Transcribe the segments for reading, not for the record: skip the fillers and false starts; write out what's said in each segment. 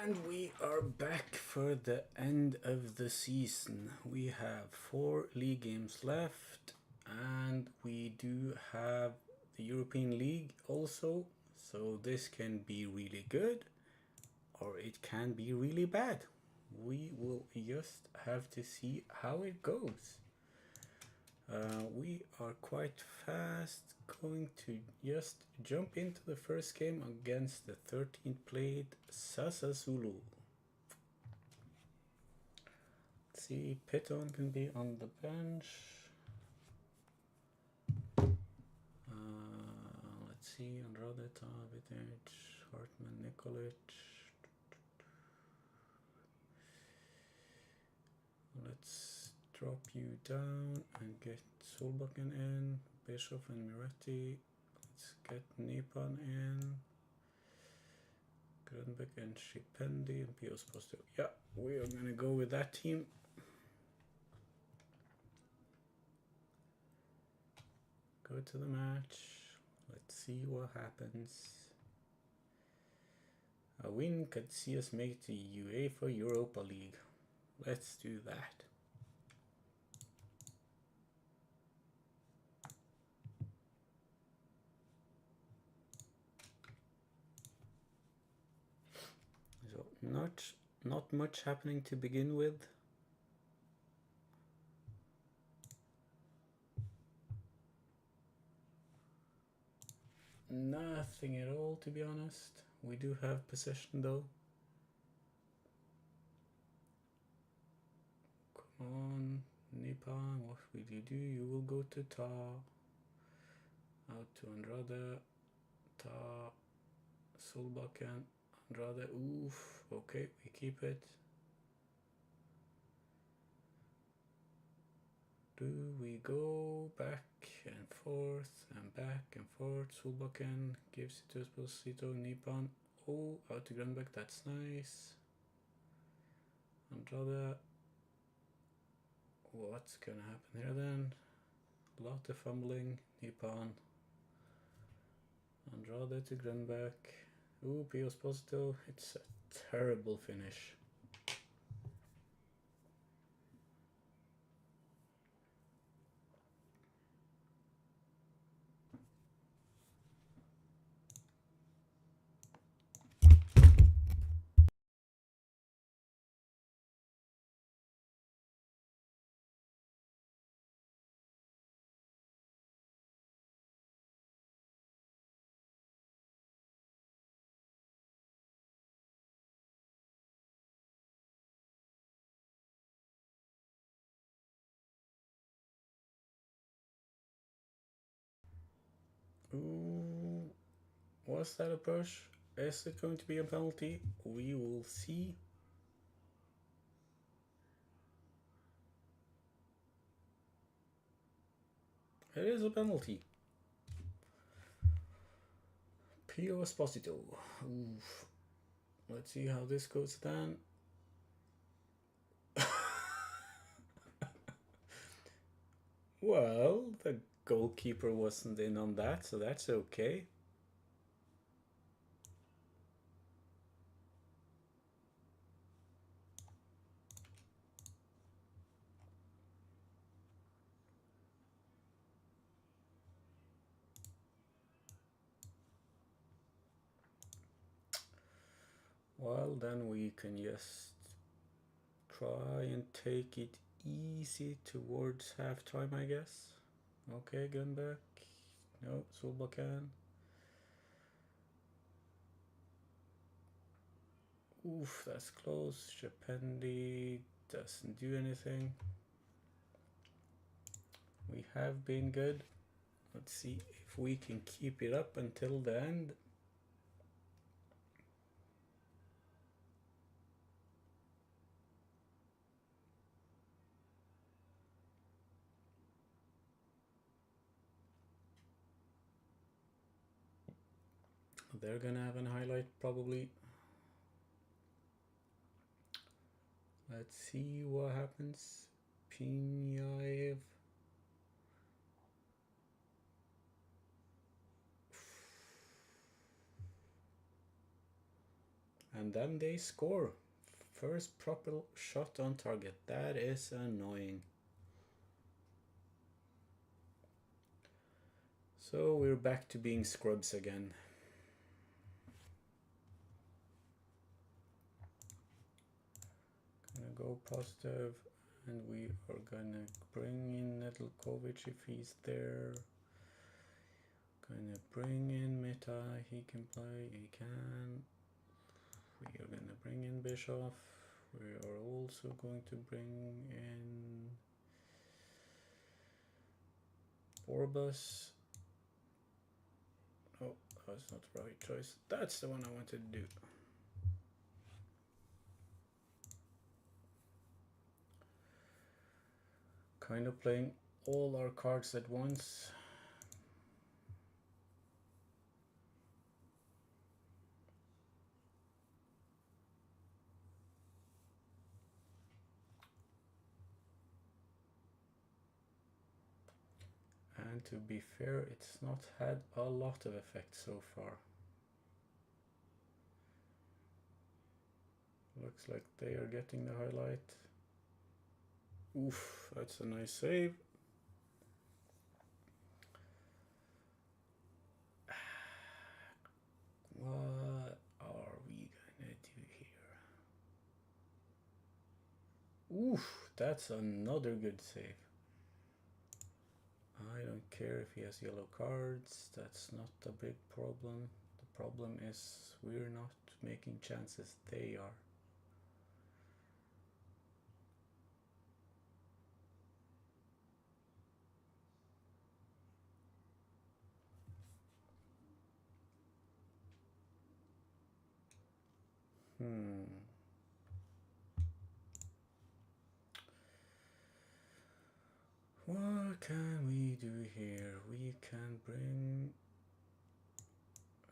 And we are back for the end of the season. We have 4 league games left, and we do have the European League also. So this can be really good, or it can be really bad. We will just have to see how it goes. We are quite fast going to just jump into the first game against the 13th played Sassuolo. Let's see, Piton can be on the bench. Let's see, Andrade, Vidic, Hartman, Nikolic. Let's drop you down and get Solbakken in, Bishop and Miretti. Let's get Nipan in, Grönbeck and Shipendi and Pio Sposto. Yeah, we are gonna go with that team. Go to the match. Let's see what happens. A win could see us make the UEFA Europa League. Let's do that. So not much happening to begin with. Nothing at all, to be honest. We do have possession though. Come on, Nipan, what will you do? You will go to Ta. Out to Andrade. Ta. Solbakken. Andrade. Oof. Okay, we keep it. Do we go back and forth and back and forth? Solbakken gives it to Esposito. Nipan. Oh, out to Grönbeck. That's nice. Andrade. What's gonna happen here then? A lot of fumbling. Nipan. Andrade to Grönbeck. Ooh, Pio Esposito. It's a terrible finish. Ooh, was that a push? Is it going to be a penalty? We will see. It is a penalty. Pio Esposito. Oof. Let's see how this goes then. Well, the goalkeeper wasn't in on that, so that's okay. Well, then we can just try and take it easy towards halftime, I guess. Okay, Gunback. No, Solbakken. Oof, that's close. Shapendi doesn't do anything. We have been good. Let's see if we can keep it up until the end. They're gonna have a highlight probably. Let's see what happens. Pinyaev. and then they score. First proper shot on target. That is annoying. So we're back to being scrubs again. Gonna go positive, and we are gonna bring in Nedeljkovic if he's there. Gonna bring in Meta, he can play, he can. We are gonna bring in Bischoff. We are also going to bring in Borbas. Oh, that's not the right choice. That's the one I wanted to do. Kind of playing all our cards at once. And to be fair, it's not had a lot of effect so far. Looks like they are getting the highlight. Oof, that's a nice save. What are we gonna do here? Oof, that's another good save. I don't care if he has yellow cards, that's not a big problem. The problem is we're not making chances, they are. What can we do here? We can bring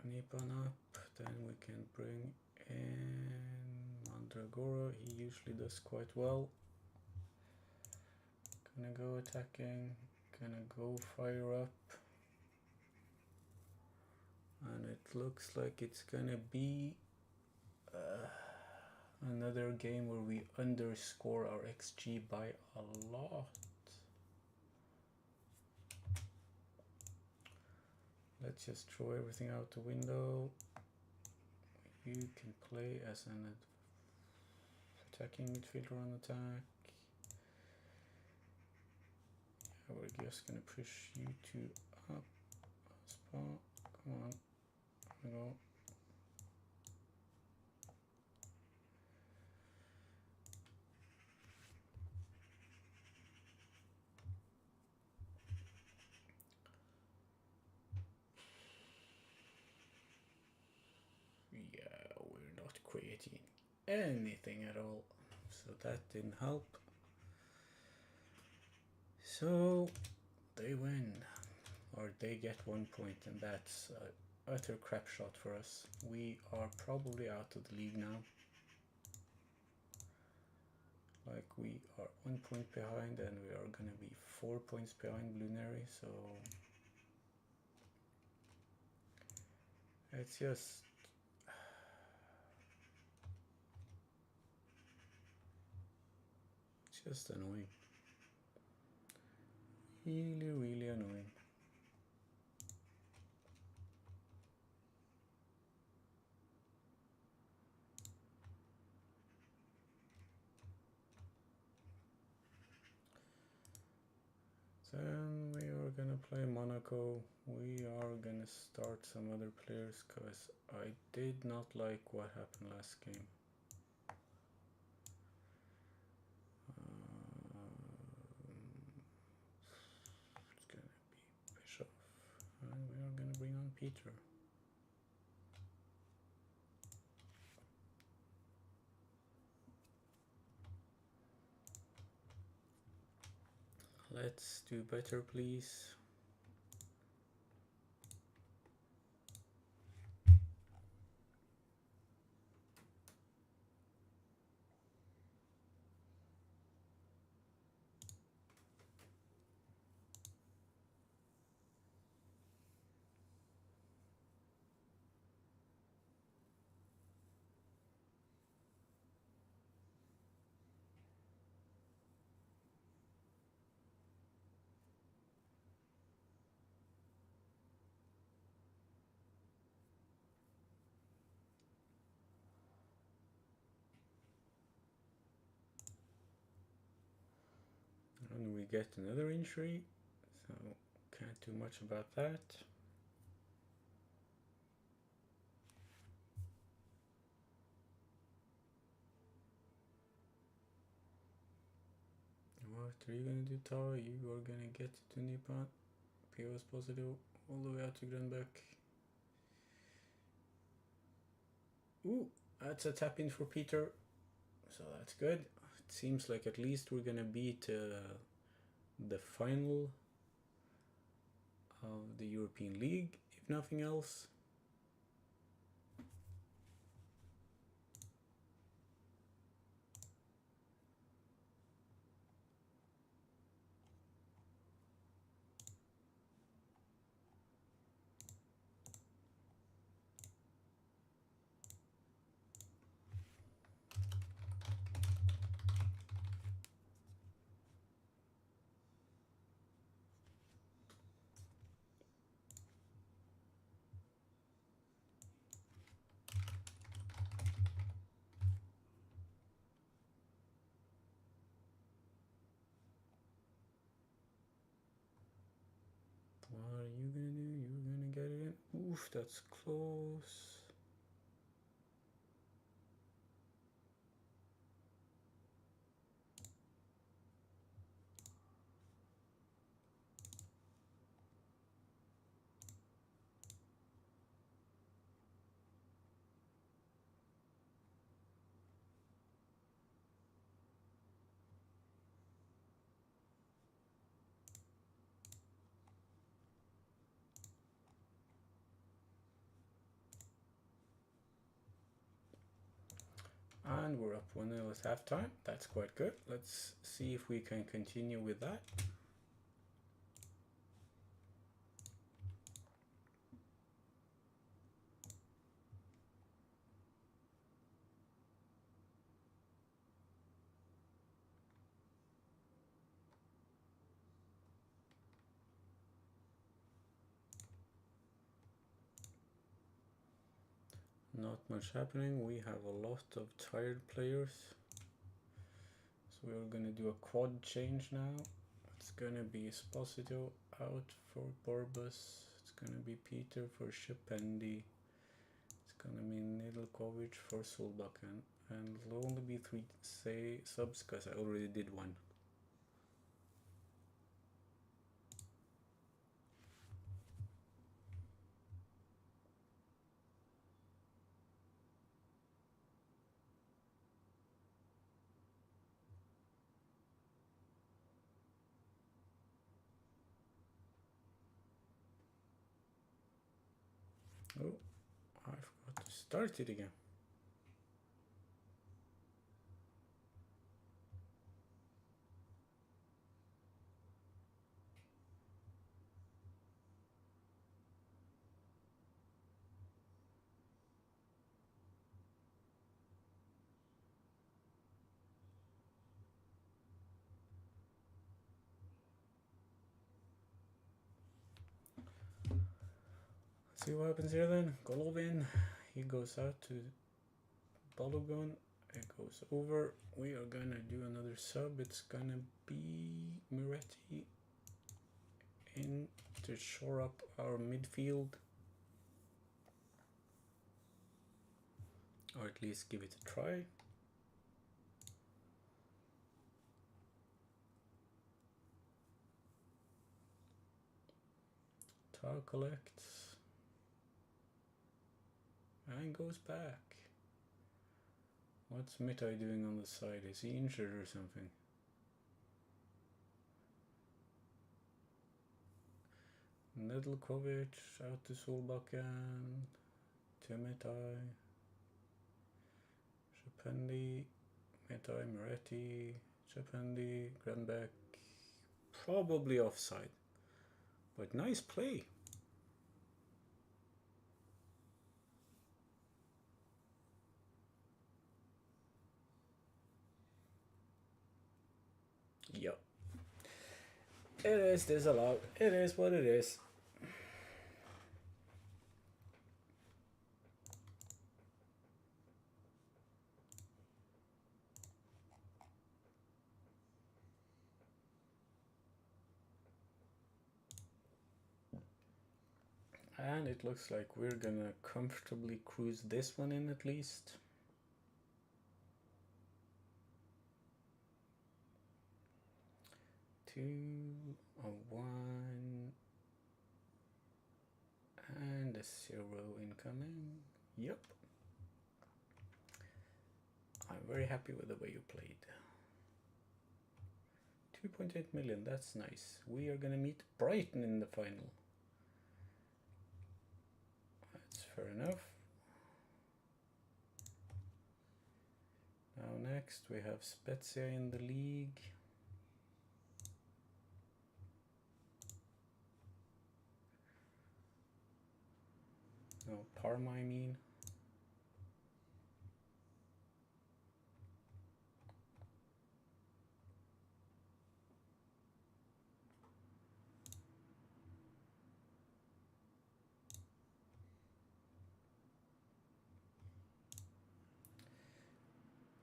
Nipan up, then we can bring in Mandragora, he usually does quite well. Gonna go attacking, gonna go fire up. And it looks like it's gonna be another game where we underscore our XG by a lot. Let's just throw everything out the window. You can play as an attacking midfielder on attack. Yeah, we're just gonna push you two up. Spot. Come on. Go. Yeah, we're not creating anything at all, so that didn't help. So they win, or they get 1 point, and that's an utter crap shot for us. We are probably out of the league now. Like, we are 1 point behind, and we are gonna be 4 points behind Lunary, so it's just annoying. Really annoying. Then we are gonna play Monaco. We are gonna start some other players because I did not like what happened last game. It's gonna be Bischoff, and we are gonna bring on Peter. Let's do better, please. get another injury, so can't do much about that. What are you gonna do, Tao? You are gonna get to Nippon. PO's positive all the way out to Grönbeck. Ooh, that's a tap in for Peter, so that's good. It seems like at least we're gonna beat the final of the European League, if nothing else. What are you gonna do? You're gonna get it in. Oof, that's close. And we're up 1-0 at halftime. That's quite good. Let's see if we can continue with that. Not much happening. We have a lot of tired players. So we're gonna do a quad change now. It's gonna be Esposito out for Borbus. It's gonna be Peter for Shapendi. It's gonna be Nedeljkovic for Solbakken. And it'll only be 3 subs because I already did one. Oh, I forgot to start it again. See what happens here then. Golovin, he goes out to Balogun. It goes over. We are gonna do another sub. It's gonna be Miretti in to shore up our midfield, or at least give it a try. Tau collects and goes back. What's Mitai doing on the side? Is he injured or something? Nedeljkovic out to Solbakken, to Mitai, Shapendi, Mitai, Moretti, Shapendi, Grönbeck. Probably offside, but nice play. Yep. It is disallowed. It is what it is. And it looks like we're gonna comfortably cruise this one in at least. Two, a 1, and a 0 incoming. Yep. I'm very happy with the way you played. 2.8 million, that's nice. We are gonna meet Brighton in the final. That's fair enough. Now next we have Spezia in the league. No, Parma I mean.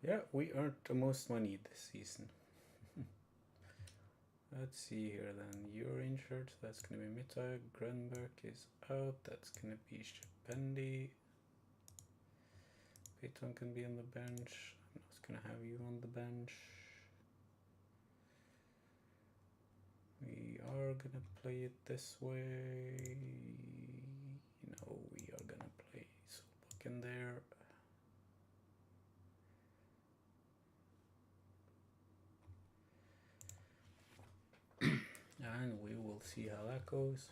Yeah, we earned the most money this season. Let's see here then. You're injured, that's gonna be Mittag. Grunberg is out, that's gonna be Shependi. Peyton can be on the bench. I'm not gonna have you on the bench. We are gonna play it this way. No, we are gonna play Solbach in there. And we will see how that goes.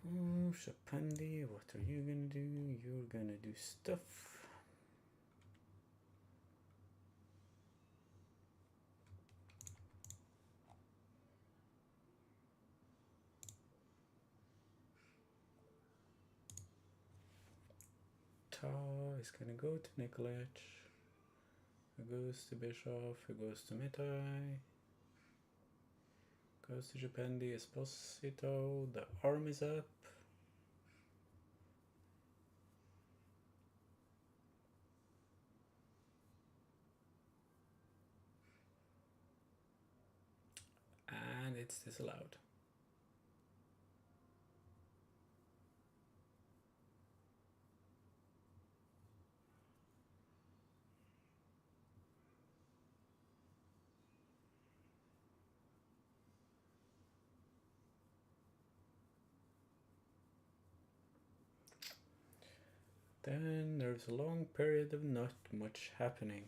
Oh, Shependi, what are you gonna do? You're gonna do stuff. Ta is gonna go to Nikolic. It goes to Bischoff, it goes to Mitai. Goes to Shependi, Esposito. The arm is up. And it's disallowed. Then there's a long period of not much happening.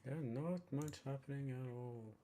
Yeah, not much happening at all.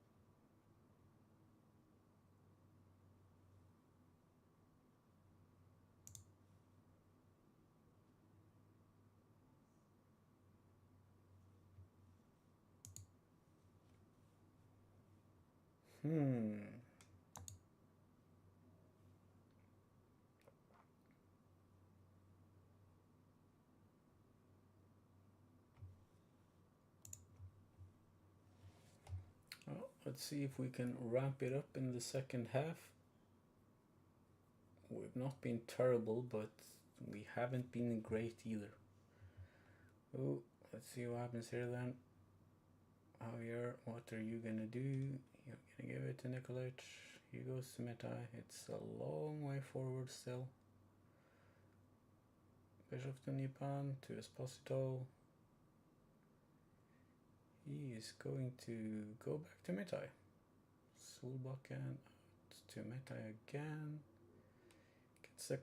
Well, let's see if we can ramp it up in the second half. We've not been terrible, but we haven't been great either. Oh, let's see what happens here then. Javier, what are you gonna do? You're gonna give it to Nikolic. He goes to Meta. It's a long way forward still. Bishop to Nipan, to Esposito. He is going to go back to Meta. Solbakken out to Meta again. Gets the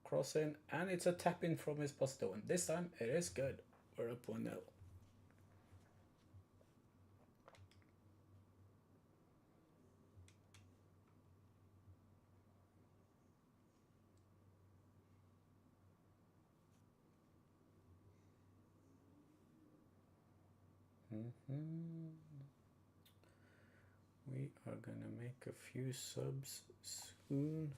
cross in, and it's a tap in from Esposito. And this time it is good. We're up 1-0. We are gonna make a few subs soon.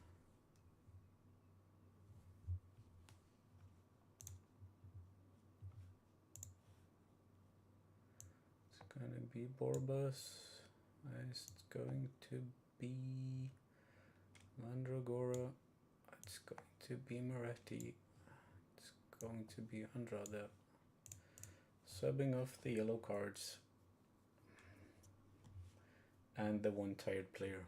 It's gonna be Borbas. It's going to be Mandragora. It's going to be Moretti. It's going to be Andrade. Subbing off the yellow cards. And the one tired player.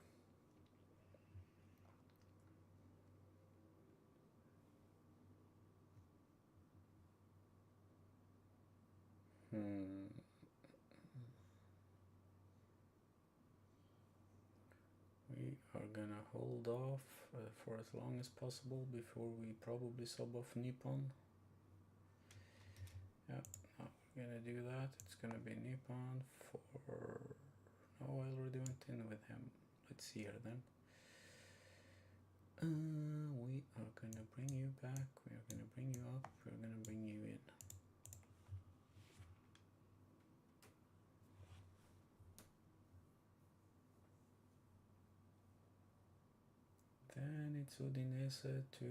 We are gonna hold off for as long as possible before we probably sub off Nippon. Yeah, no, we're gonna do that. It's gonna be Nippon for... No, I already went in with him. Let's see here then. We are gonna bring you back. We are gonna bring you up. We're gonna bring you in. Then it's Udinese to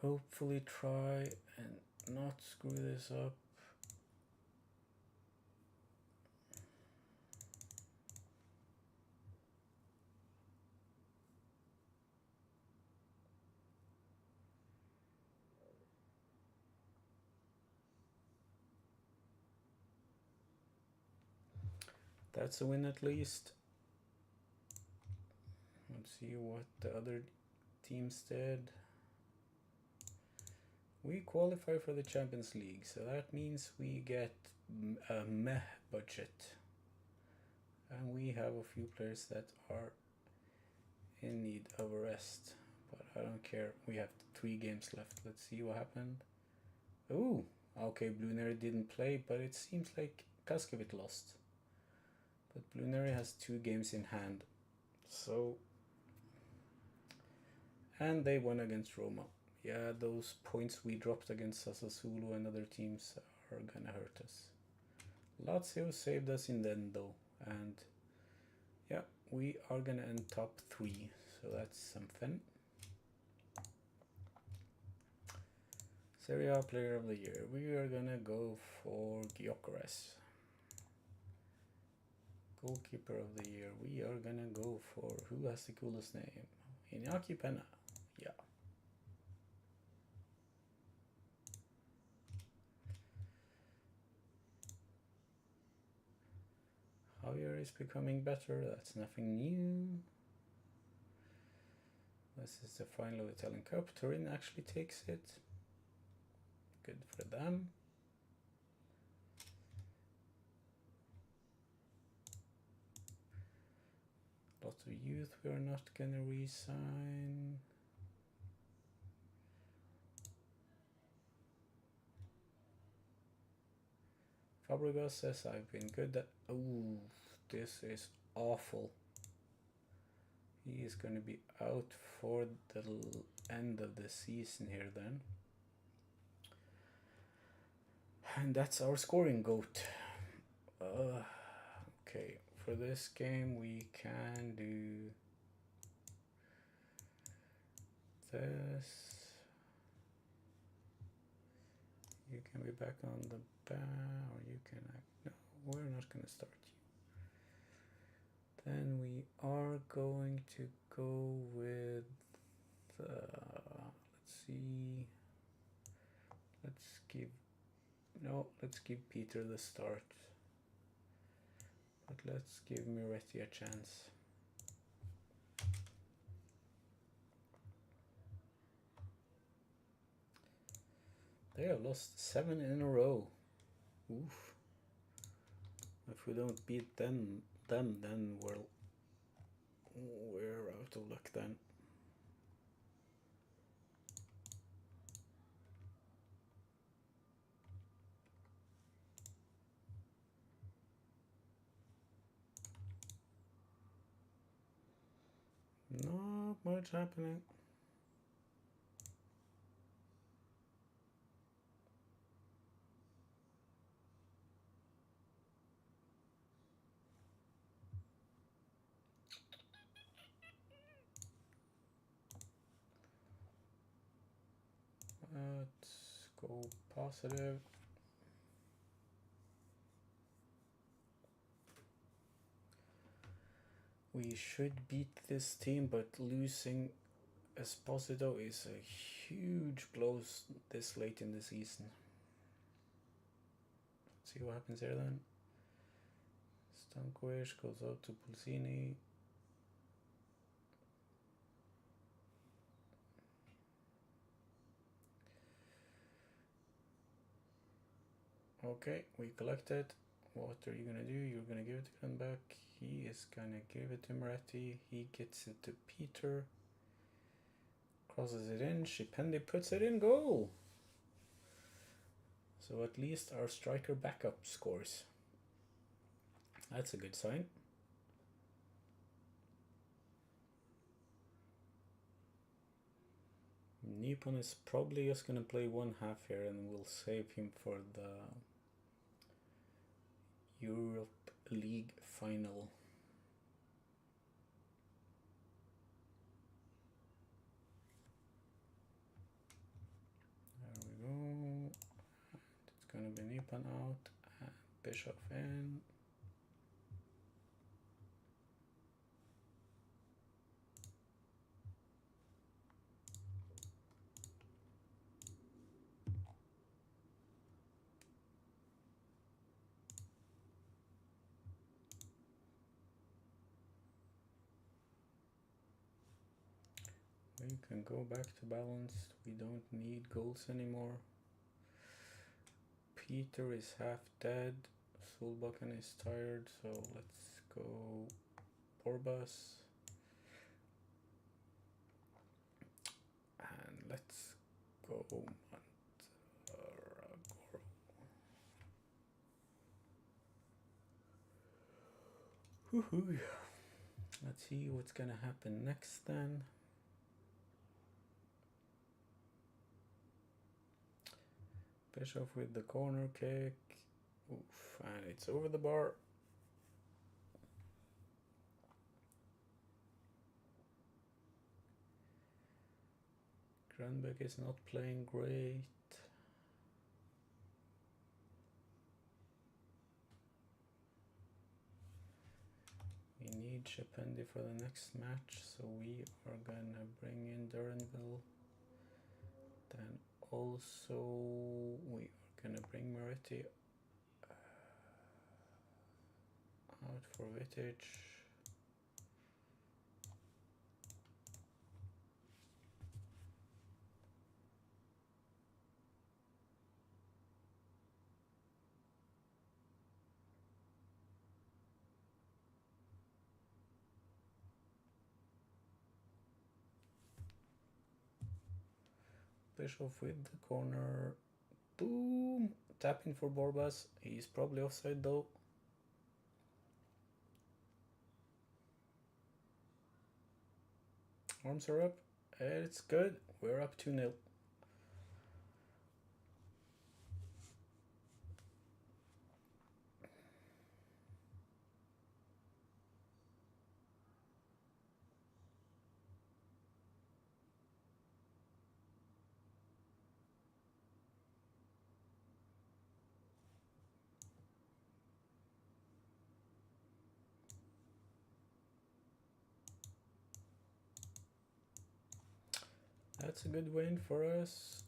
hopefully try and not screw this up. That's a win at least. Let's see what the other teams did. We qualify for the Champions League, so that means we get a meh budget. And we have a few players that are in need of a rest. But I don't care. We have 3 games left. Let's see what happened. Ooh, okay, Blue Neri didn't play, but it seems like Kaskevit lost. But Blue Neri has 2 games in hand. So... And they won against Roma. Yeah, those points we dropped against Sassuolo and other teams are gonna hurt us. Lazio saved us in the end though. And yeah, we are gonna end top 3. So that's something. Serie A Player of the Year. We are gonna go for Gyökeres. Goalkeeper of the Year. We are gonna go for... Who has the coolest name? Iñaki Pena. Yeah. Javier is becoming better. That's nothing new. This is the final of the Italian Cup. Turin actually takes it. Good for them. Lots of youth we are not gonna re-sign. Fabregas says I've been good at... Ooh, this is awful. He is going to be out for the end of the season here then. And that's our scoring goat. Okay, for this game we can do this. You can be back on the bar, or you can... No, we're not going to start you. Then we are going to go with... let's see... Let's give... No, let's give Peter the start. But let's give Moretti a chance. They have lost 7 in a row. Oof. If we don't beat them then we're out of luck then. Not much happening. go positive. We should beat this team, but losing Esposito is a huge blow this late in the season. Let's see what happens here then. Stankovic goes out to Pulsini. Okay, we collected. What are you gonna do? You're gonna give it to him back. He is gonna give it to Moretti. He gets it to Peter. Crosses it in. Shipendi puts it in goal. So at least our striker backup scores. That's a good sign. Nippon is probably just gonna play one half here and we'll save him for the Europe League final. There we go. It's gonna be Nippon out and Bishop in. We can go back to balanced. We don't need goals anymore. Peter is half dead. Solbakken is tired, so let's go Borbas. And let's go Woohoo! Let's see what's gonna happen next then. Bishop with the corner kick. Oof, and it's over the bar. Grunberg is not playing great. We need Shipendi for the next match, so we are gonna bring in Duranville. Then also we are gonna bring Moretti out for Vitic. Bishop with the corner. Boom! Tapping for Borbas. He's probably offside though. Arms are up. It's good. We're up 2-0. That's a good win for us.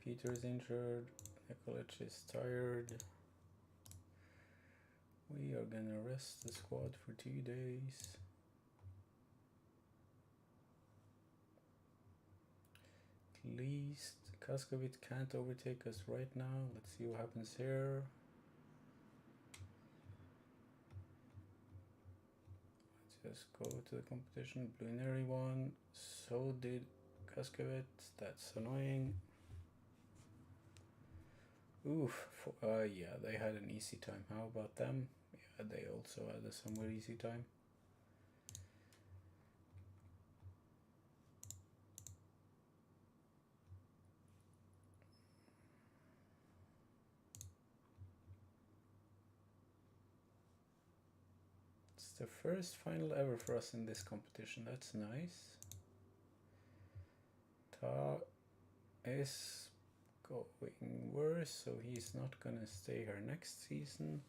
Peter's injured. Nikolic is tired. We are gonna rest the squad for 2 days. At least Kaskovic can't overtake us right now. Let's see what happens here. Let's just go to the competition. Bluineri won. So did Kaskovic. That's annoying. Oof. Yeah, they had an easy time. How about them? Yeah, they also had a somewhat easy time. It's the first final ever for us in this competition. That's nice. Ta is going worse, so he's not gonna stay here next season.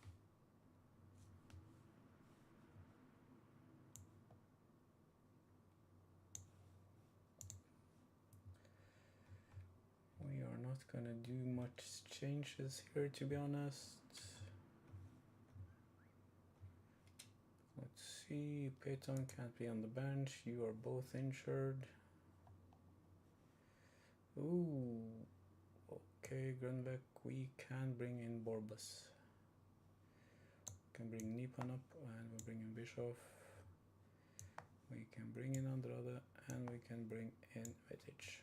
We are not gonna do much changes here, to be honest. Let's see, Peyton can't be on the bench. You are both injured. Ooh, okay, Grunbeck, we can bring in Borbas. Can bring Nipan up, and we bring in Bischoff. We can bring in Andrade, and we can bring in Vetic.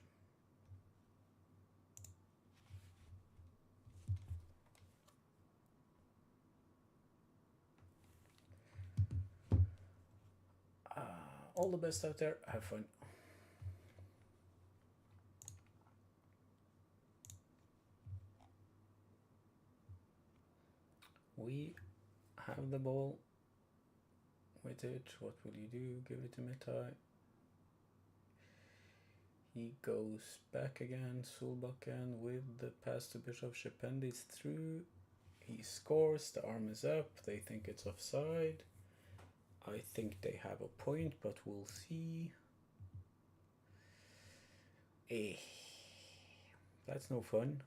All the best out there. Have fun. We have the ball. With it, what will you do? Give it to Mitai. He goes back again. Solbakken with the pass to Bishop. Shependi is through. He scores. The arm is up. They think it's offside. I think they have a point, but we'll see. That's no fun.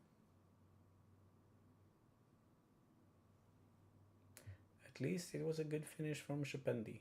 At least it was a good finish from Shependi.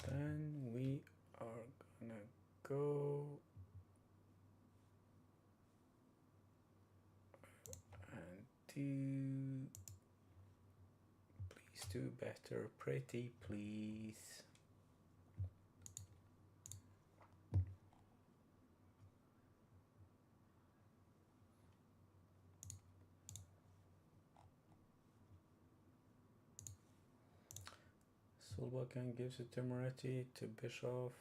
Then we are gonna go and do. Please do better, pretty please. Solbakken gives it to Moretti, to Bischoff.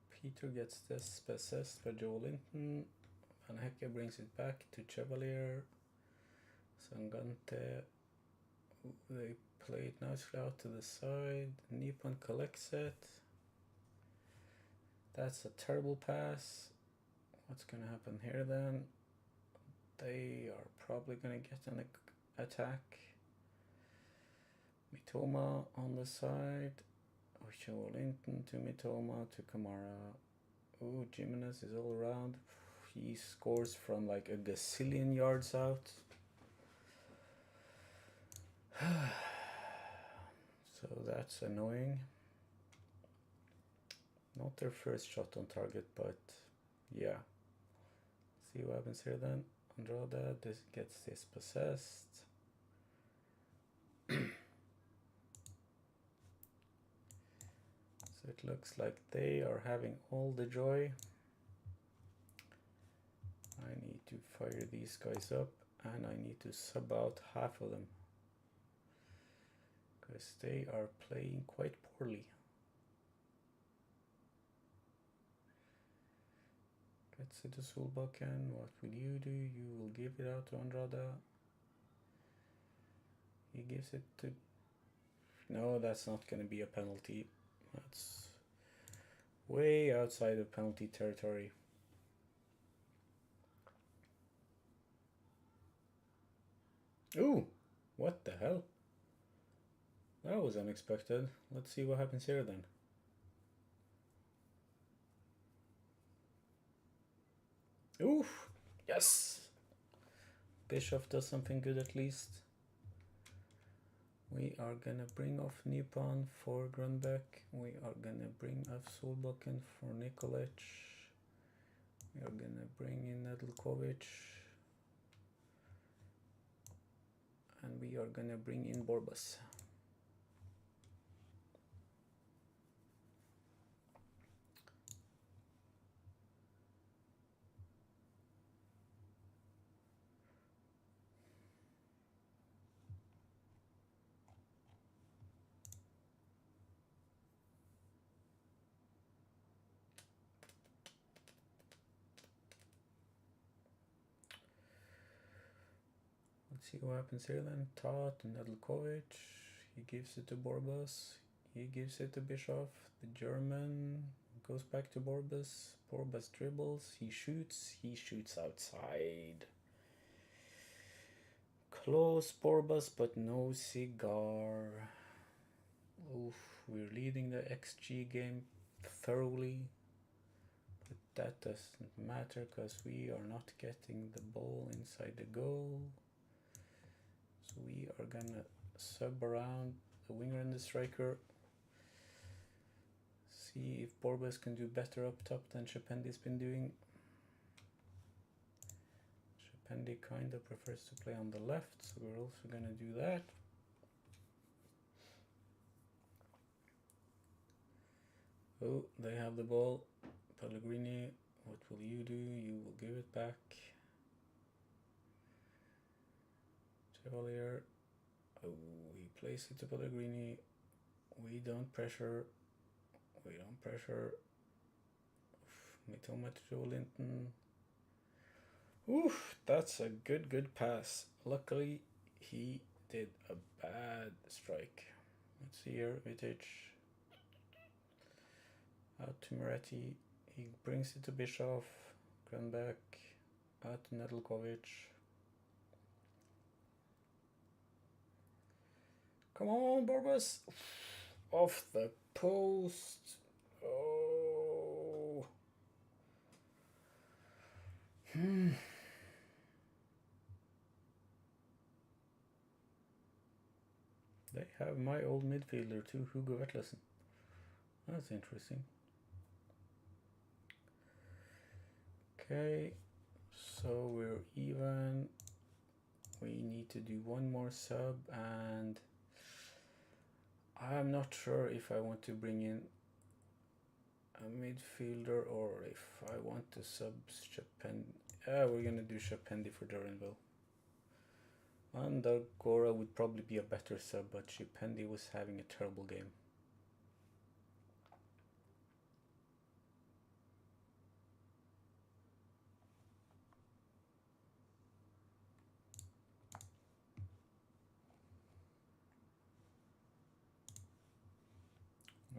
Peter gets this possessed by Joe Linton. Van Hecke brings it back to Chevalier. Sangante. They play it nicely out to the side. Nippon collects it. That's a terrible pass. What's going to happen here then? They are probably going to get an attack. Mitoma on the side. Joe Linton to Mitoma to Kamara. Oh, Jimenez is all around. He scores from like a gazillion yards out. So that's annoying. Not their first shot on target, but yeah. See what happens here then. Andrade gets dispossessed. So it looks like they are having all the joy. I need to fire these guys up, and I need to sub out half of them, because they are playing quite poorly. Gets it to Solbakken. What will you do? You will give it out to Andrade. He gives it to... No, that's not going to be a penalty. That's way outside of penalty territory. Ooh, what the hell? That was unexpected. Let's see what happens here then. Oof! Yes! Bishop does something good at least. We are gonna bring off new pawn for Grunbeck. We are gonna bring off Solbakken for Nikolic. We are gonna bring in Nedeljkovic. And we are gonna bring in Borbas. Let's see what happens here then. Ta to Nedeljkovic. He gives it to Borbas. He gives it to Bischoff. The German goes back to Borbas. Borbas dribbles. He shoots outside. Close Borbas, but no cigar. Oof, we're leading the XG game thoroughly. But that doesn't matter because we are not getting the ball inside the goal. So we are gonna sub around the winger and the striker. See if Borbas can do better up top than Shapendi's been doing. Shapendi kinda prefers to play on the left, so we're also gonna do that. Oh, they have the ball. Pellegrini, what will you do? You will give it back. Chevalier. Oh, he plays it to Pellegrini. We don't pressure. We don't pressure. Mitoma to Joe Linton. Oof, that's a good pass. Luckily, he did a bad strike. Let's see here, Vitic. Out to Moretti. He brings it to Bischoff. Grunbeck. Out to Nedeljkovic. Come on, Borbas. Off the post. Oh. They have my old midfielder too, Hugo Vetlesen. That's interesting. Okay, so we're even. We need to do one more sub, and I'm not sure if I want to bring in a midfielder or if I want to sub Shapendi. We're gonna do Shapendi for Duranville. And Gora would probably be a better sub, but Shapendi was having a terrible game.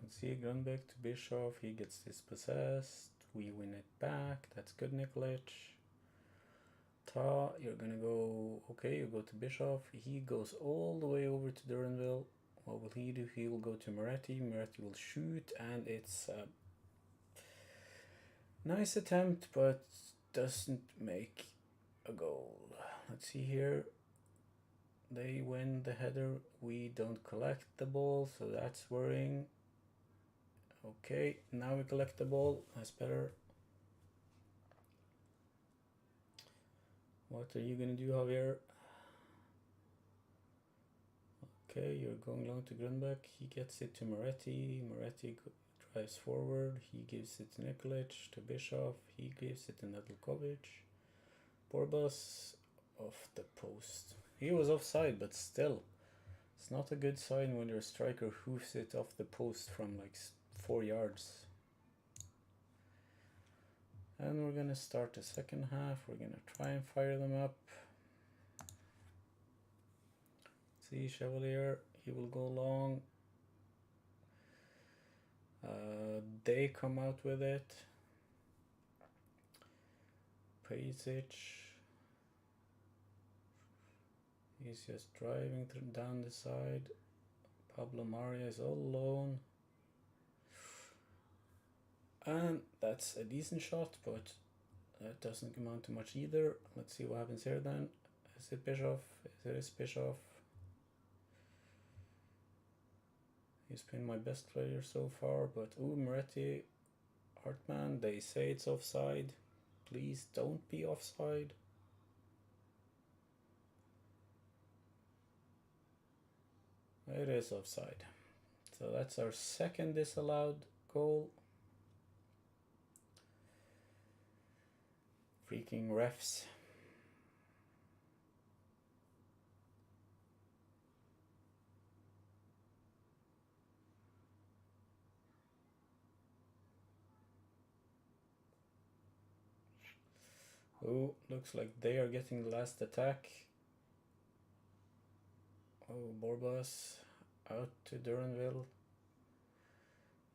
Let's see, Grunbeck to Bischoff, he gets dispossessed. We win it back, that's good, Nikolic. Ta, you're gonna go, okay, you go to Bischoff. He goes all the way over to Duranville. What will he do? He will go to Moretti. Moretti will shoot, and it's a nice attempt, but doesn't make a goal. Let's see here. They win the header. We don't collect the ball, so that's worrying. Okay, now we collect the ball. That's better. What are you gonna do, Javier? Okay, you're going long to Grunbeck. He gets it to Moretti. Moretti drives forward. He gives it to Nikolic, to Bischoff. He gives it to Nedeljkovic. Borbas off the post. He was offside, but still. It's not a good sign when your striker hoofs it off the post from like 4 yards. And we're gonna start the second half. We're gonna try and fire them up. See, Chevalier, he will go long. They come out with it. Pejsic. He's just driving down the side. Pablo Maria is all alone. And that's a decent shot, but that doesn't amount to much either. Let's see what happens here then. Is it Bischoff? It is Bischoff. He's been my best player so far, but Moretti, Hartman, they say it's offside. Please don't be offside. It is offside. So that's our second disallowed goal. Freaking refs. Oh, looks like they are getting the last attack. Oh, Borbas out to Duranville.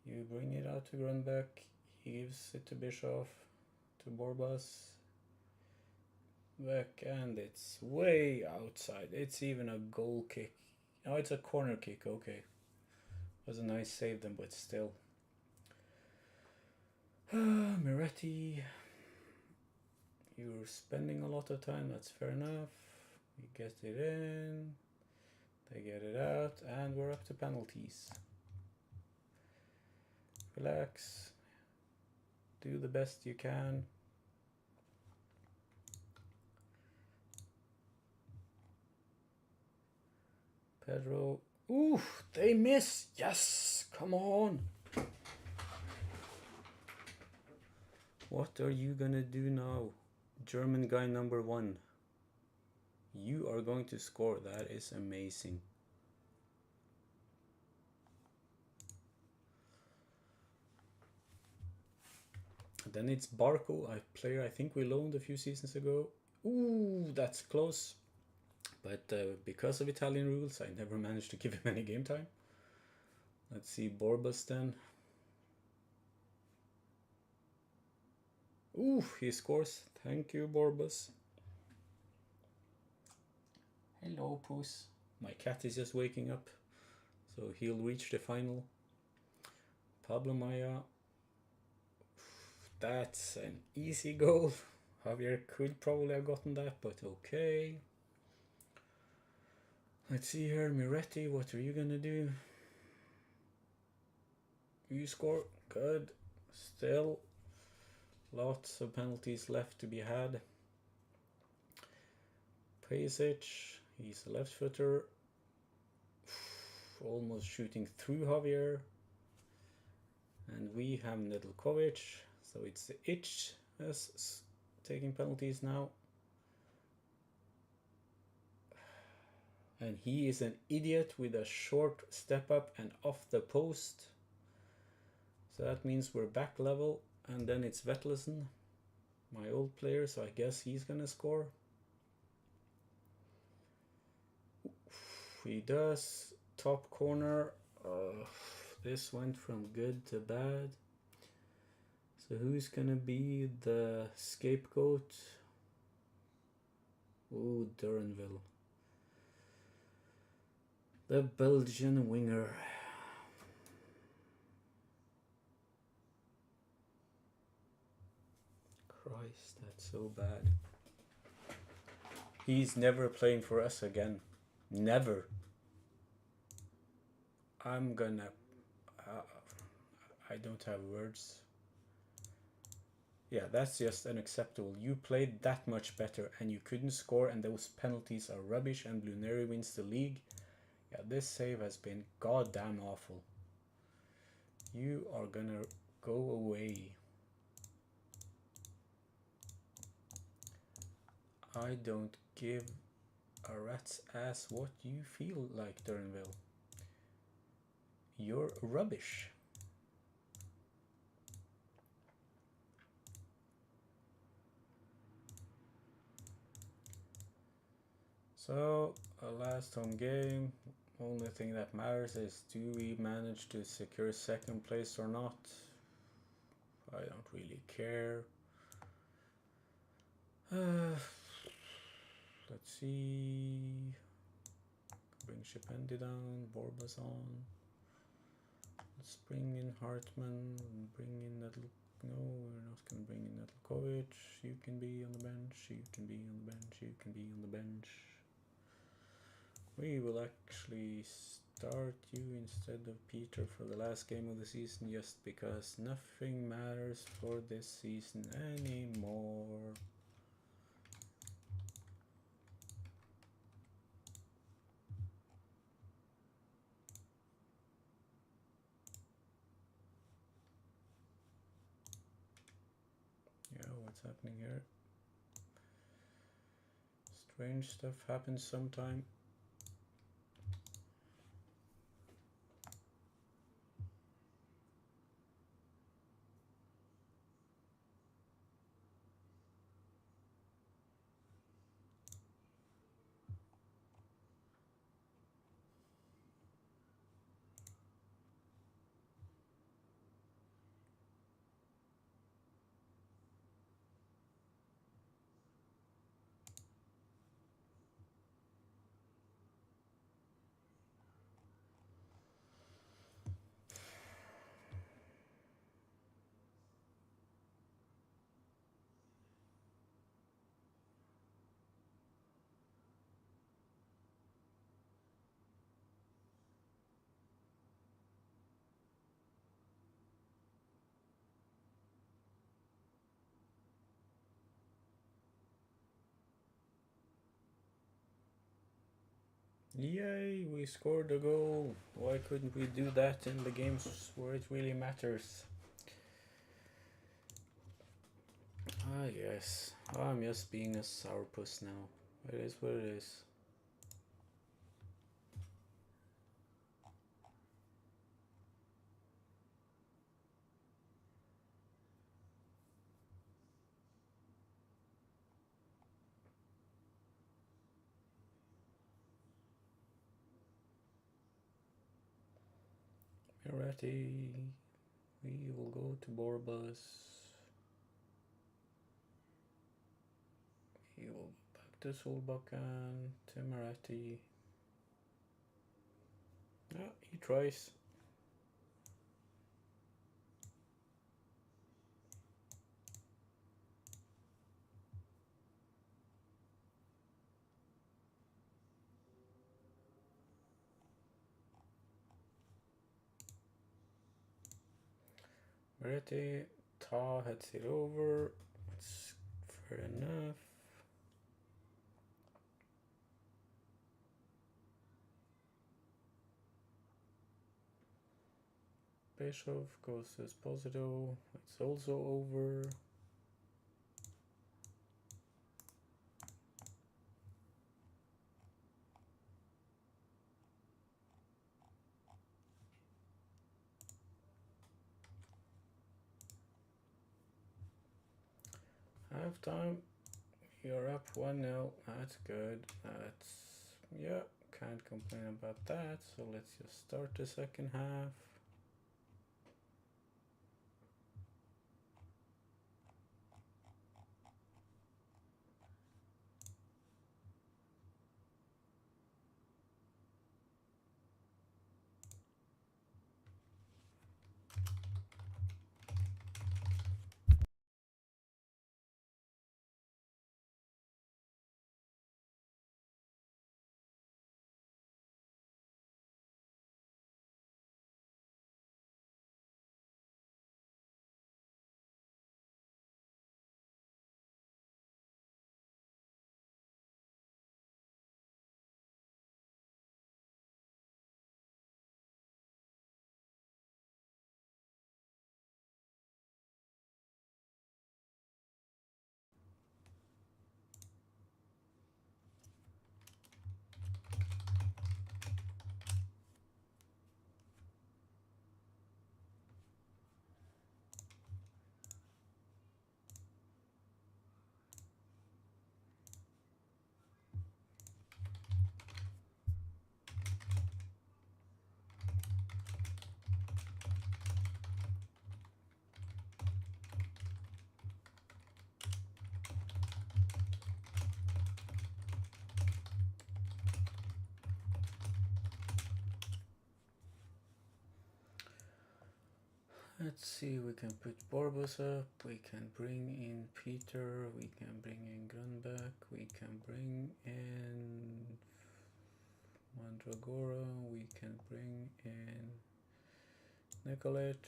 You bring it out to Grunbeck. He gives it to Bischoff, to Borbas. Back, and it's way outside. It's even a goal kick. Oh, it's a corner kick. Okay. Was a nice save then, but still. Moretti. You're spending a lot of time, that's fair enough. We get it in. They get it out, and we're up to penalties. Relax. Do the best you can. Pedro. Ooh, they miss. Yes, come on. What are you gonna do now? German guy number 1. You are going to score. That is amazing. Then it's Barco, a player I think we loaned a few seasons ago. Ooh, that's close. But because of Italian rules, I never managed to give him any game time. Let's see Borbas then. Ooh, he scores. Thank you, Borbas. Hello, Puss. My cat is just waking up, so he'll reach the final. Pablo Maya. That's an easy goal. Javier could probably have gotten that, but okay. Let's see here, Moretti, what are you gonna do? You score. Good. Still lots of penalties left to be had. Pesic, he's a left footer. Almost shooting through Javier. And we have Nedeljkovic, so it's the itch as taking penalties now. And he is an idiot with a short step up and off the post. So that means we're back level. And then it's Vetlesen, my old player, so I guess he's gonna score. He does. Top corner. This went from good to bad. So who's gonna be the scapegoat? Oh, Duranville. The Belgian winger. Christ, that's so bad. He's never playing for us again. Never. I'm gonna... I don't have words. Yeah, that's just unacceptable. You played that much better and you couldn't score, and those penalties are rubbish, and Bluneri wins the league. Yeah, this save has been goddamn awful. You are gonna go away. I don't give a rat's ass what you feel like, Duranville. You're rubbish. So, a last home game. Only thing that matters is, do we manage to secure second place or not? I don't really care. Let's see. bring Shipendi down, Borbas on. Let's bring in Hartman, bring in that. No, we're not gonna bring in Nedeljkovic. You can be on the bench, you can be on the bench, you can be on the bench. We will actually start you instead of Peter for the last game of the season just because nothing matters for this season anymore. Yeah, what's happening here? Strange stuff happens sometime. Yay, we scored a goal. Why couldn't we do that in the games where it really matters? Ah, yes. I'm just being a sourpuss now. It is what it is. Alrighty, we will go to Borbas. He will back to Solbakken, Temerati. Ah, he tries. Moretti, Ta heads it over. It's fair enough. Bischoff goes to Esposito. It's also over. Half time. You're up 1-0. That's good. Yeah, can't complain about that. So let's just start the second half. Let's see, we can put Borbos up, we can bring in Peter, we can bring in Grunbeck, we can bring in Mandragora, we can bring in Nicolette.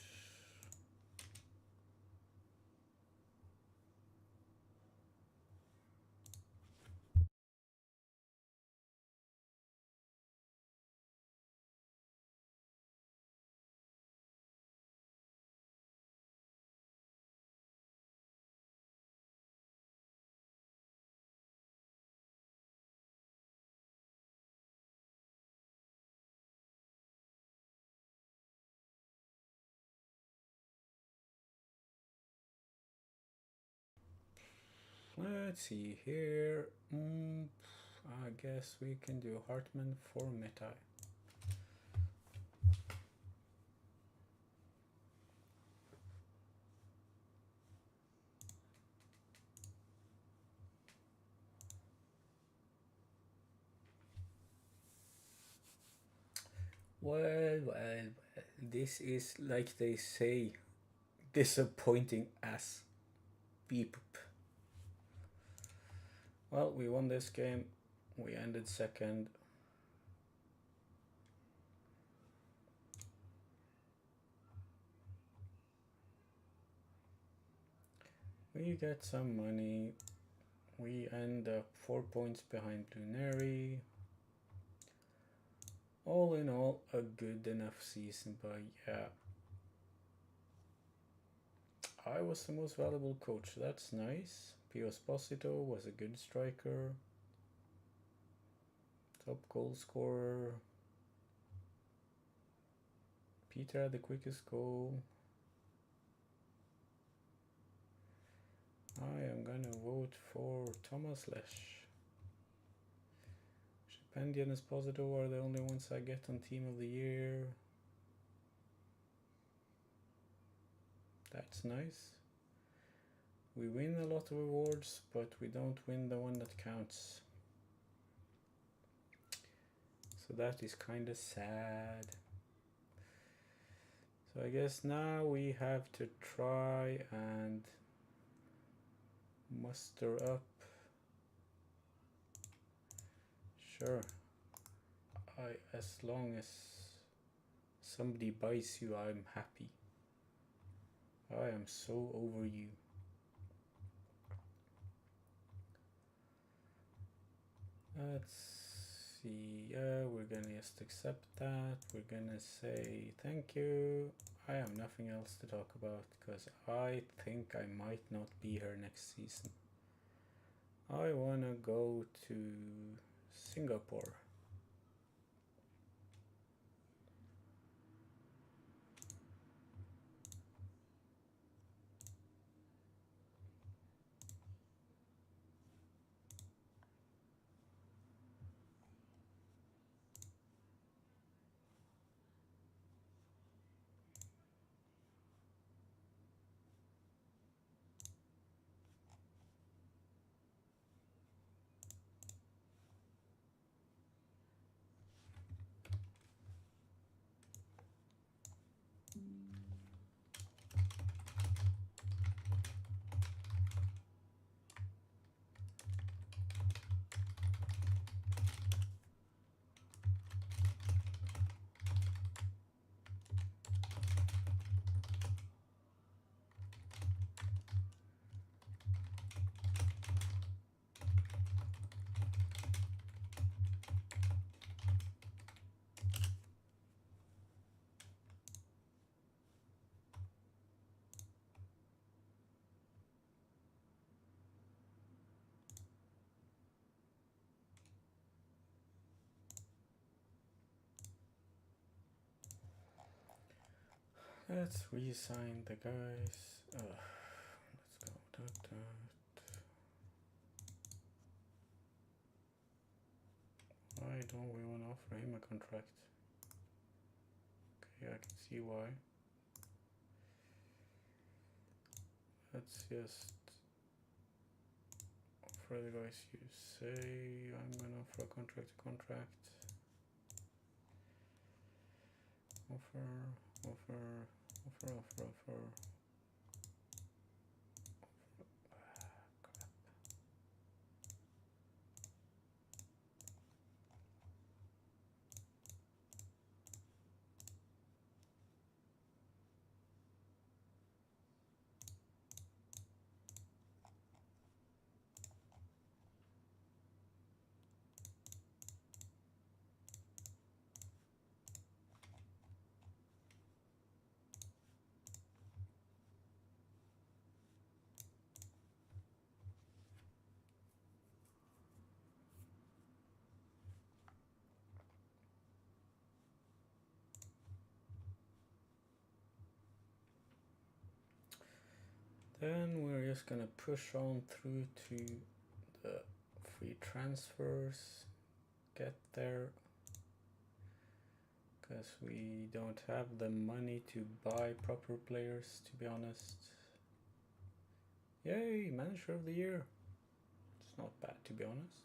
Let's see here. I guess we can do Hartman for Meta. Well, this is like they say, disappointing as beep. Well, we won this game. We ended second. We get some money. We end up 4 points behind Lunari. All in all, a good enough season, but yeah. I was the most valuable coach, that's nice. Pio Esposito was a good striker. Top goal scorer. Peter had the quickest goal. I am gonna vote for Thomas Lesh. Shapendi and Esposito are the only ones I get on Team of the Year. That's nice. We win a lot of awards, but we don't win the one that counts. So that is kinda sad. So I guess now we have to try and muster up. Sure. As long as somebody buys you, I'm happy. I am so over you. Let's see. Yeah, we're gonna just accept that. We're gonna say thank you. I have nothing else to talk about because I think I might not be here next season. I wanna go to Singapore. Let's reassign the guys. Let's go. Why don't we want to offer him a contract? Okay, I can see why. Let's just offer the guys you say. I'm gonna offer a contract. Offer. Offer. Then we're just gonna push on through to the free transfers, get there, because we don't have the money to buy proper players, to be honest. Yay, manager of the year. It's not bad, to be honest.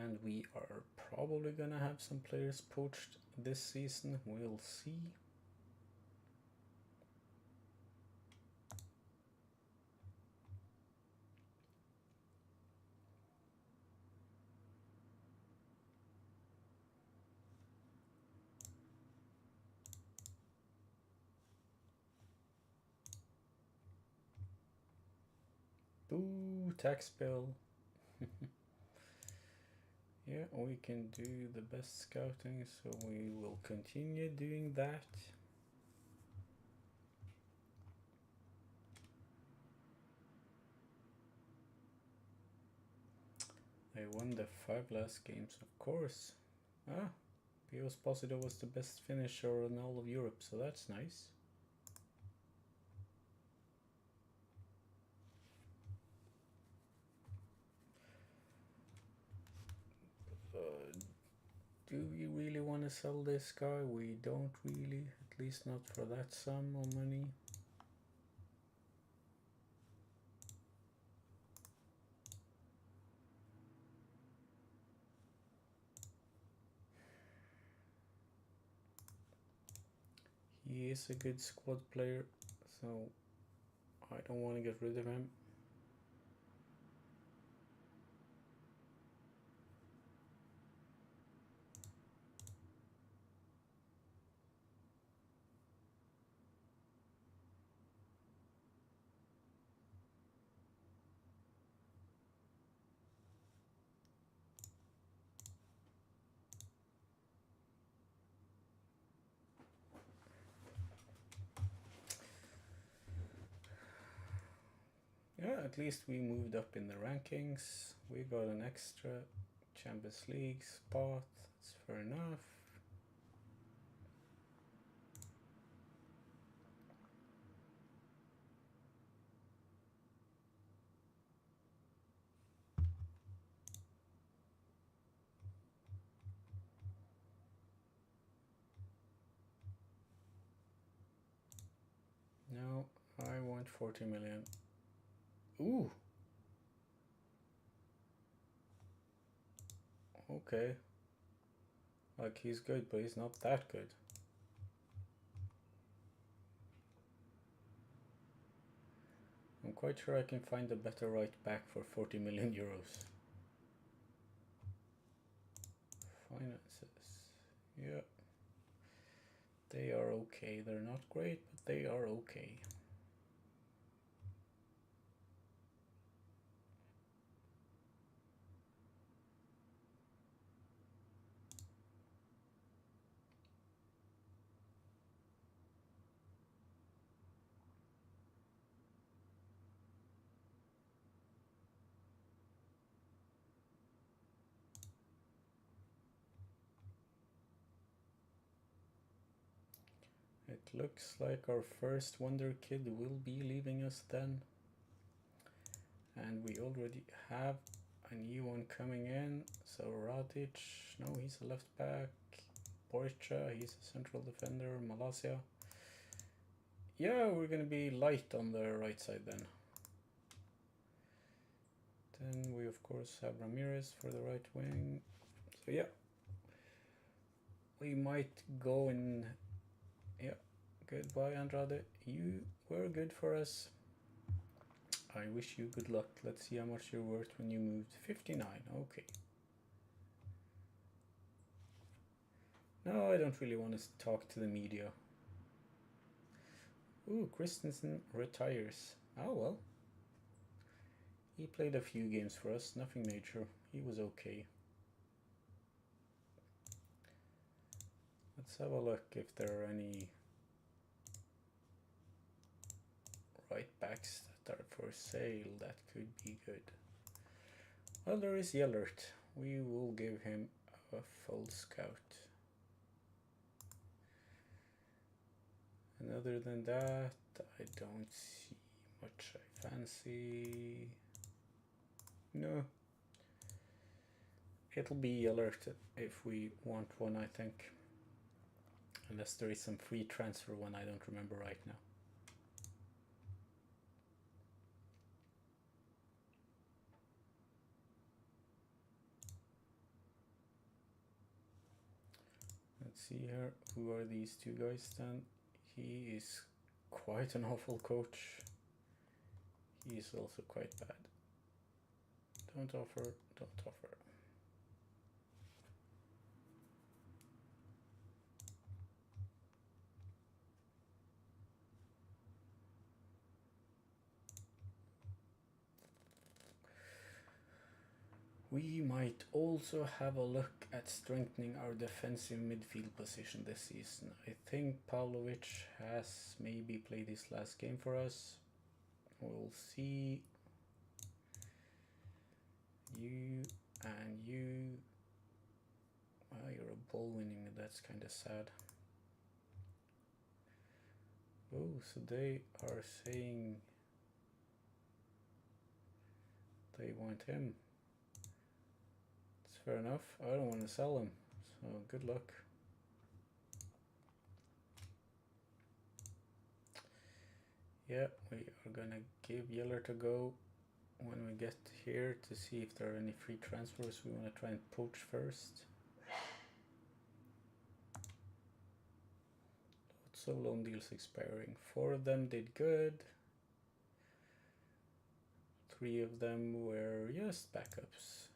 And we are probably gonna have some players poached this season, we'll see. Boo, tax bill. Yeah, we can do the best scouting, so we will continue doing that. They won the 5 last games, of course. Ah, P. Esposito was the best finisher in all of Europe, so that's nice. Do we really want to sell this guy? We don't really, at least not for that sum of money. He is a good squad player, so I don't want to get rid of him. Yeah, at least we moved up in the rankings. We got an extra Champions League spot. That's fair enough. No, I want 40 million. Ooh. Okay. Like, he's good, but he's not that good. I'm quite sure I can find a better right back for 40 million euros. Finances. Yeah. They are okay. They're not great, but they are okay. At looks like our first wonder kid will be leaving us then. And we already have a new one coming in. So Radic, no, he's a left back. Borcha, he's a central defender. Malasia. Yeah, we're gonna be light on the right side then. Then we of course have Ramirez for the right wing. So yeah, we might go in. Yeah, goodbye Andrade. You were good for us. I wish you good luck. Let's see how much you're worth when you moved. 59, okay. No, I don't really want to talk to the media. Ooh, Christensen retires. Oh well. He played a few games for us, nothing major. He was okay. Let's have a look if there are any right backs that are for sale that could be good. Well, there is Yellert. We will give him a full scout. And other than that, I don't see much I fancy. No. It'll be Yellert if we want one, I think. Unless there is some free transfer one I don't remember right now. Let's see here. Who are these two guys then? He is quite an awful coach. He is also quite bad. Don't offer, don't offer. We might also have a look at strengthening our defensive midfield position this season. I think Pavlovic has maybe played his last game for us. We'll see. You and you. Well, you're a ball winning, that's kind of sad. Oh, so they are saying they want him. It's fair enough. I don't want to sell him, so good luck. Yeah, we are gonna give Yellert a go when we get here to see if there are any free transfers we want to try and poach first. Lots of loan deals expiring. 4 of them did good. 3 of them were just backups.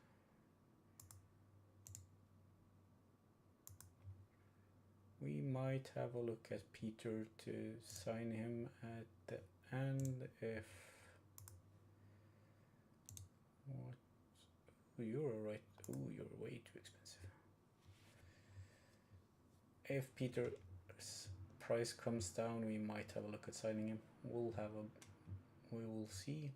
We might have a look at Peter to sign him at the end if... What? Oh, you're alright. Oh, you're way too expensive. If Peter's price comes down, we might have a look at signing him. We will see.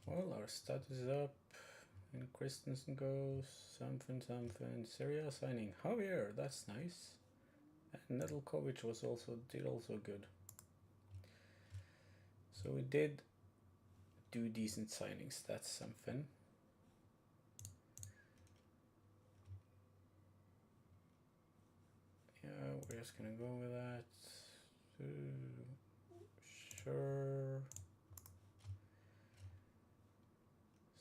Well, our status is up. And Christensen goes, something. Syria signing Javier, that's nice. And Nedeljkovic did also good. So we did do decent signings, that's something. Yeah, we're just gonna go with that. Sure.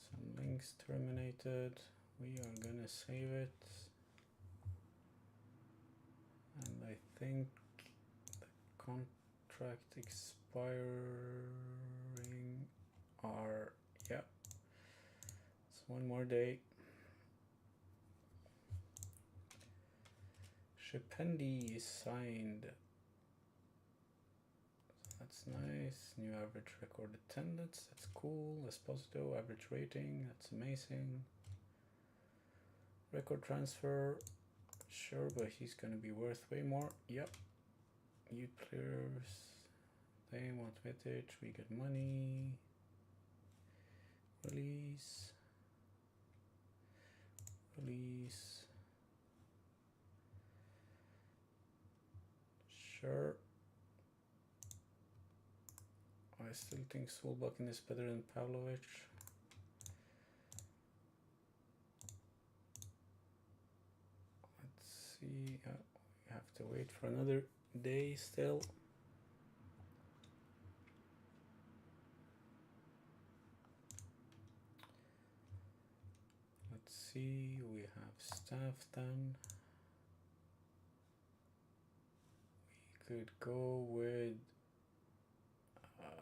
Some links terminated. We are gonna save it. And I think the contract expiring are, yeah, it's one more day. Shipendi is signed. That's nice. New average record attendance. That's cool. Esposito average rating. That's amazing. Record transfer. sure, but he's gonna be worth way more. Yep. You players, they want vintage, we get money. Release. Release. Sure. I still think Solbakken is better than Pavlovic. Let's see. We have to wait for another day still. Let's see. We have staff done. We could go with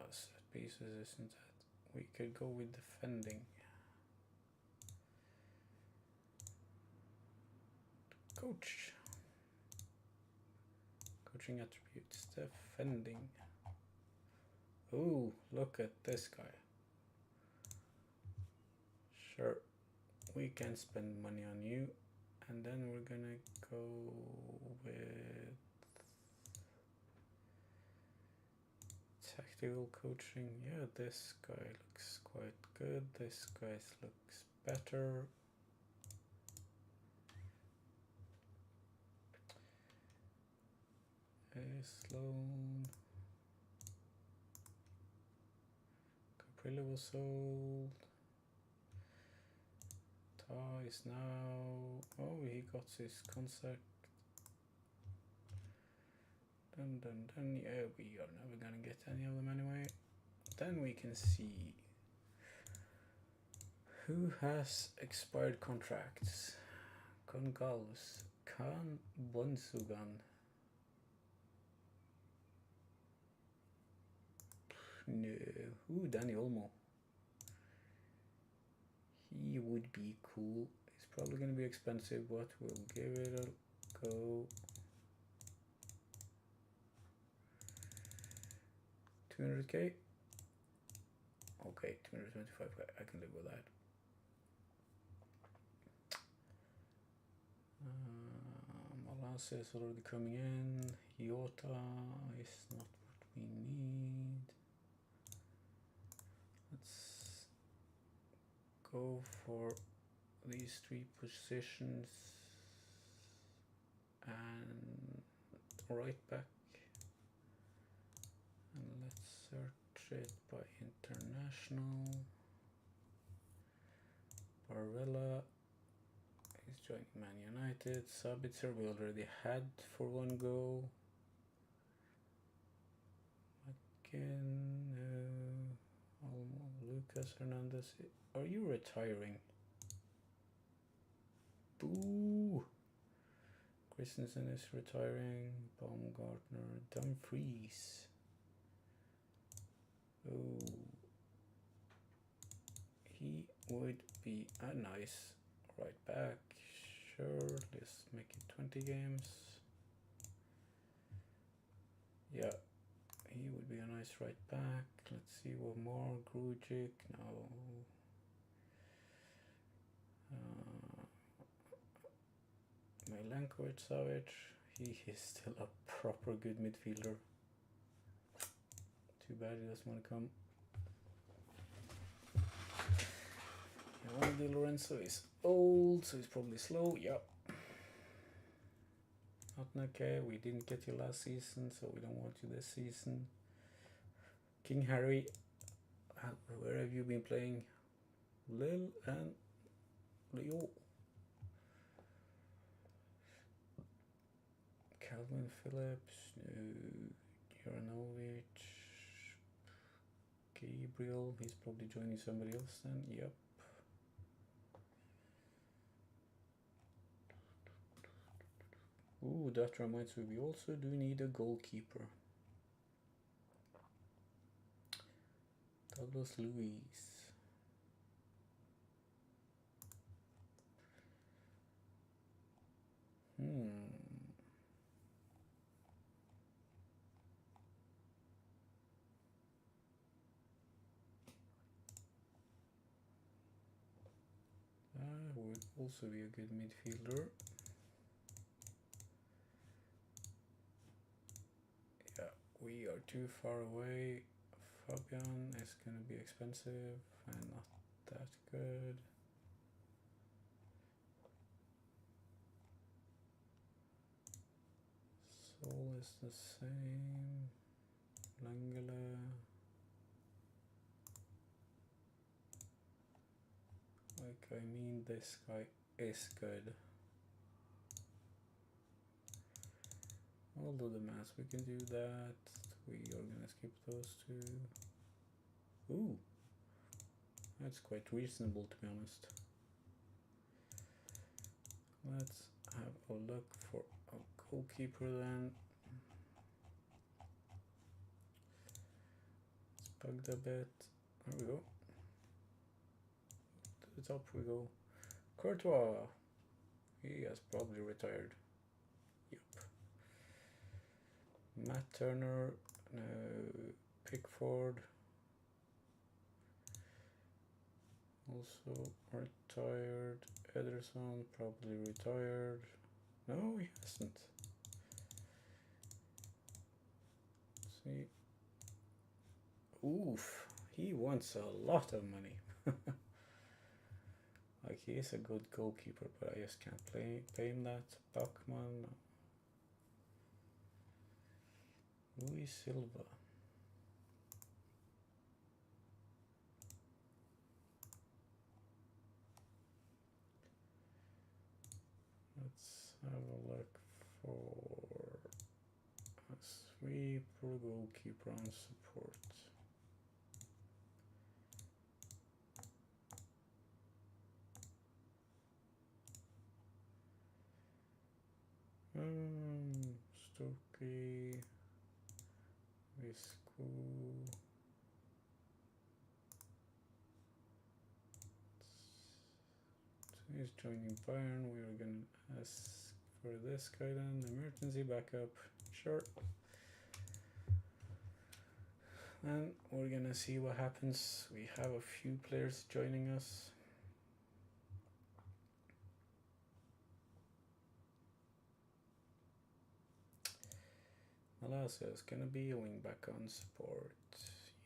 set pieces, isn't that? We could go with defending. Coach. Coaching attributes. Defending. Oh, look at this guy. Sure. We can spend money on you. And then we're gonna go with tactical coaching. Yeah, this guy looks quite good. This guy looks better. Sloan. Caprilla was sold. Ta is now. Oh, he got his contact. Dun. Yeah, we are never gonna get any of them anyway. Then we can see who has expired contracts. Gongalus, Khan Bonsugan. No. Ooh, Danny Olmo. He would be cool. He's probably gonna be expensive, but we'll give it a go. 200k. Okay, 225k. I can live with that. Malasa is already coming in. Iota is not what we need. Let's go for these 3 positions and right back. And let's search it by international. Barella is joining Man United. Sabitzer we already had for 1 go. McKinn, Lucas Hernandez. Are you retiring? Boo! Christensen is retiring. Baumgartner. Dumfries. Oh. He would be a nice right back. Sure, let's make it 20 games. Yeah, he would be a nice right back. Let's see what more. Grujic, no. Milankovic Savic, he is still a proper good midfielder. Too bad he doesn't want to come. Di Lorenzo is old, so he's probably slow. Yep. Not okay. We didn't get you last season, so we don't want you this season. King Harry, where have you been playing? Lille and Leo. Calvin Phillips, Juranovic, Gabriel. He's probably joining somebody else then. Yep. Ooh, that reminds me, we also do need a goalkeeper. Douglas Luiz. That would also be a good midfielder. we are too far away. Fabian is gonna be expensive and not that good. Soul is the same. Langela. Like, I mean, this guy is good. We'll do the math. We can do that. We are gonna skip those two. Ooh, that's quite reasonable, to be honest. Let's have a look for a goalkeeper then. It's bugged a bit. There we go. To the top we go. Courtois. He has probably retired. Yep. Matt Turner. No. Pickford. Also retired. Ederson probably retired. No, he hasn't. Let's see. Oof, he wants a lot of money. Like, he is a good goalkeeper, but I just can't pay him that. Bachmann. Luis Silva. Let's have a look for a sweeper goalkeeper on support. Stokey, Visco. So he's joining Bayern. We are gonna ask for this guy then. Emergency backup. Sure. And we're gonna see what happens. We have a few players joining us. Malasia is gonna be a wing back on support.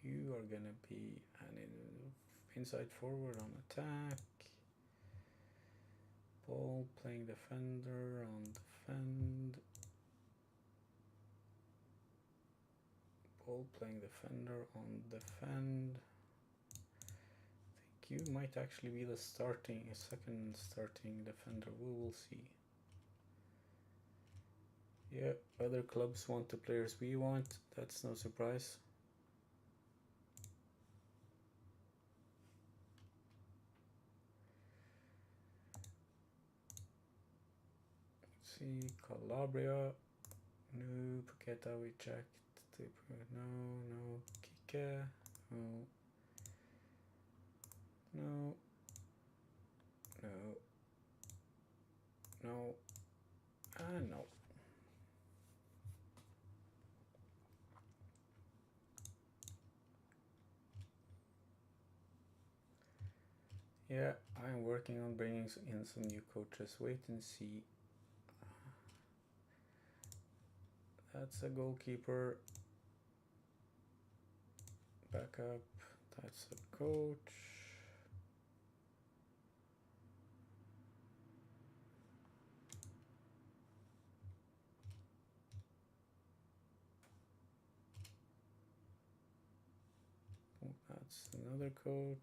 You are gonna be an inside forward on attack. Ball playing defender on defend. Ball playing defender on defend. I think you might actually be the second starting defender. We will see. Yeah, other clubs want the players we want. That's no surprise. Let's see, Calabria. No, Paqueta we checked. No, Kike. No. No. Yeah, I'm working on bringing in some new coaches. Wait and see. That's a goalkeeper. Backup. That's a coach. That's another coach.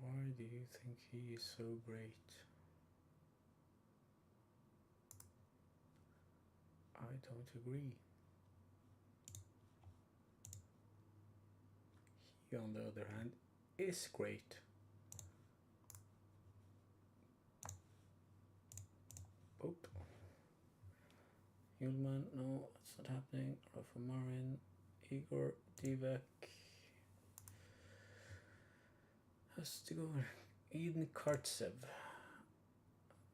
Why do you think he is so great? I don't agree. He, on the other hand, is great. Oop. Hulman, no, that's not happening. Rafa Marin, Igor Divek. Has to go. Eden Kartsev.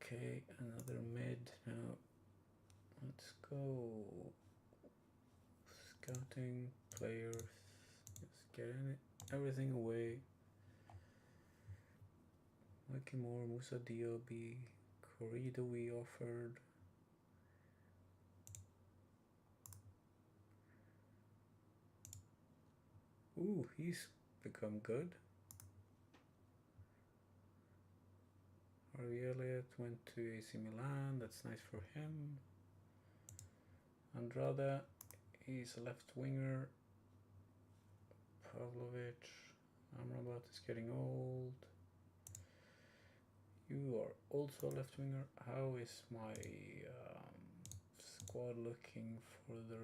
Okay, another mid now. Let's go. Scouting players. Just get everything away. Mikey Moore, Musa Diaby, Corrido we offered. Ooh, he's become good. Harvey Elliott went to AC Milan, that's nice for him. Andrada, he's a left winger. Pavlovic, Amrabat is getting old. You are also a left winger. How is my squad looking for the...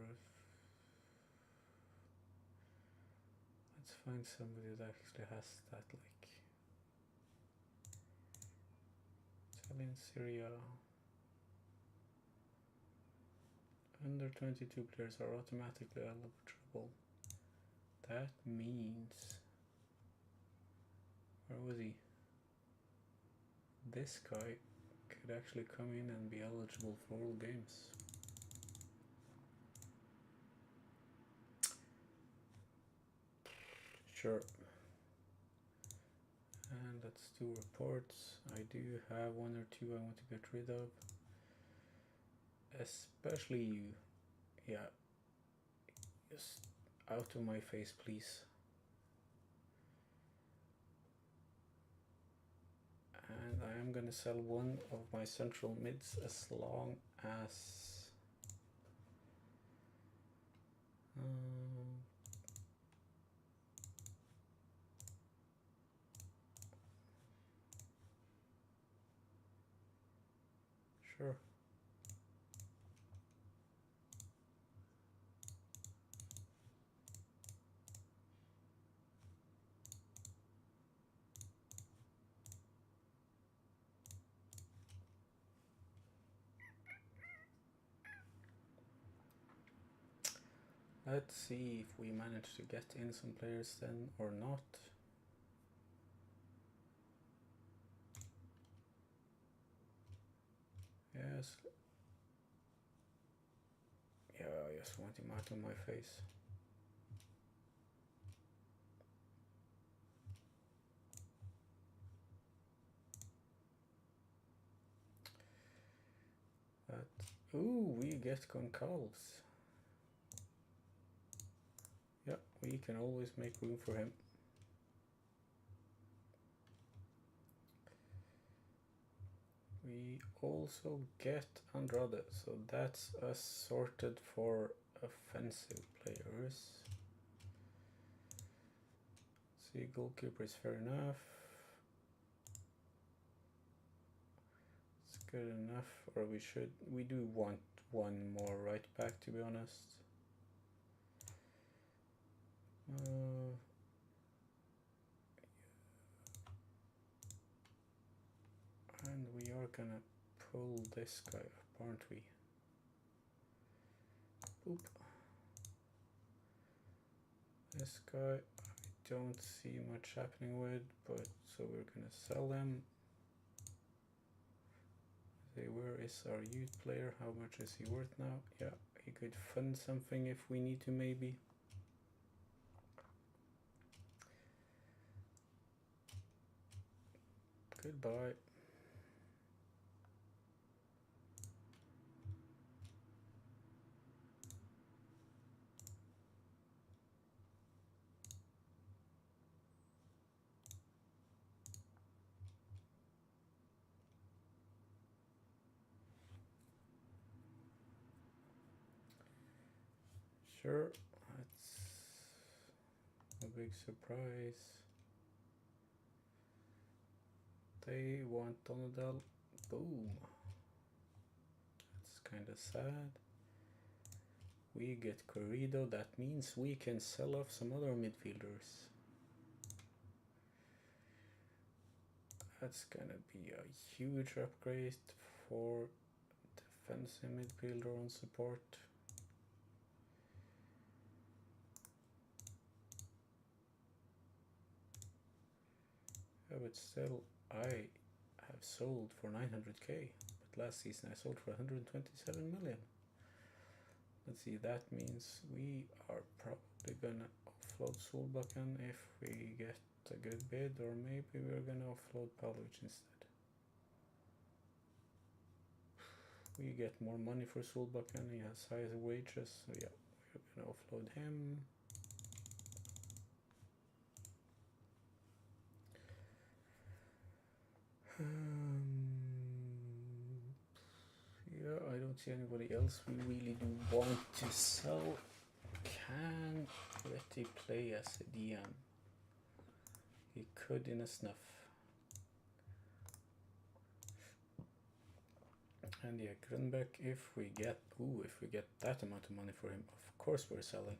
Let's find somebody that actually has that, like Italian Syria. Under 22 players are automatically eligible. That means, where was he? This guy could actually come in and be eligible for all games. Sure. And let's do reports. I do have one or two I want to get rid of. Especially you. Yeah. Just out of my face, please. And I am gonna sell one of my central mids as long as sure. Let's see if we manage to get in some players then or not. Yes. Yeah, I just want him out of my face. But, ooh, we get Goncalves. Yeah, we can always make room for him. We also get Andrade, so that's us sorted for offensive players. See, goalkeeper is fair enough. It's good enough, or we do want one more right back, to be honest. And we are gonna pull this guy up, aren't we? Boop. This guy I don't see much happening with, but so we're gonna sell them. Say, where is our youth player? How much is he worth now? Yeah, he could fund something if we need to, maybe. Goodbye. Sure, that's a big surprise. They want Donadel. Boom. That's kind of sad. We get Corrido. That means we can sell off some other midfielders. That's gonna be a huge upgrade for defensive midfielder on support. Yeah, but still, I have sold for 900k, but last season I sold for 127 million. Let's see, that means we are probably gonna offload Solbakken if we get a good bid, or maybe we're gonna offload Pavlovic instead. We get more money for Solbakken, he has higher wages, so yeah, we're gonna offload him. Yeah, I don't see anybody else we really do want to sell. Can Letty play as a DM? He could in a snuff. And yeah, Grunbeck, if we get that amount of money for him, of course we're selling.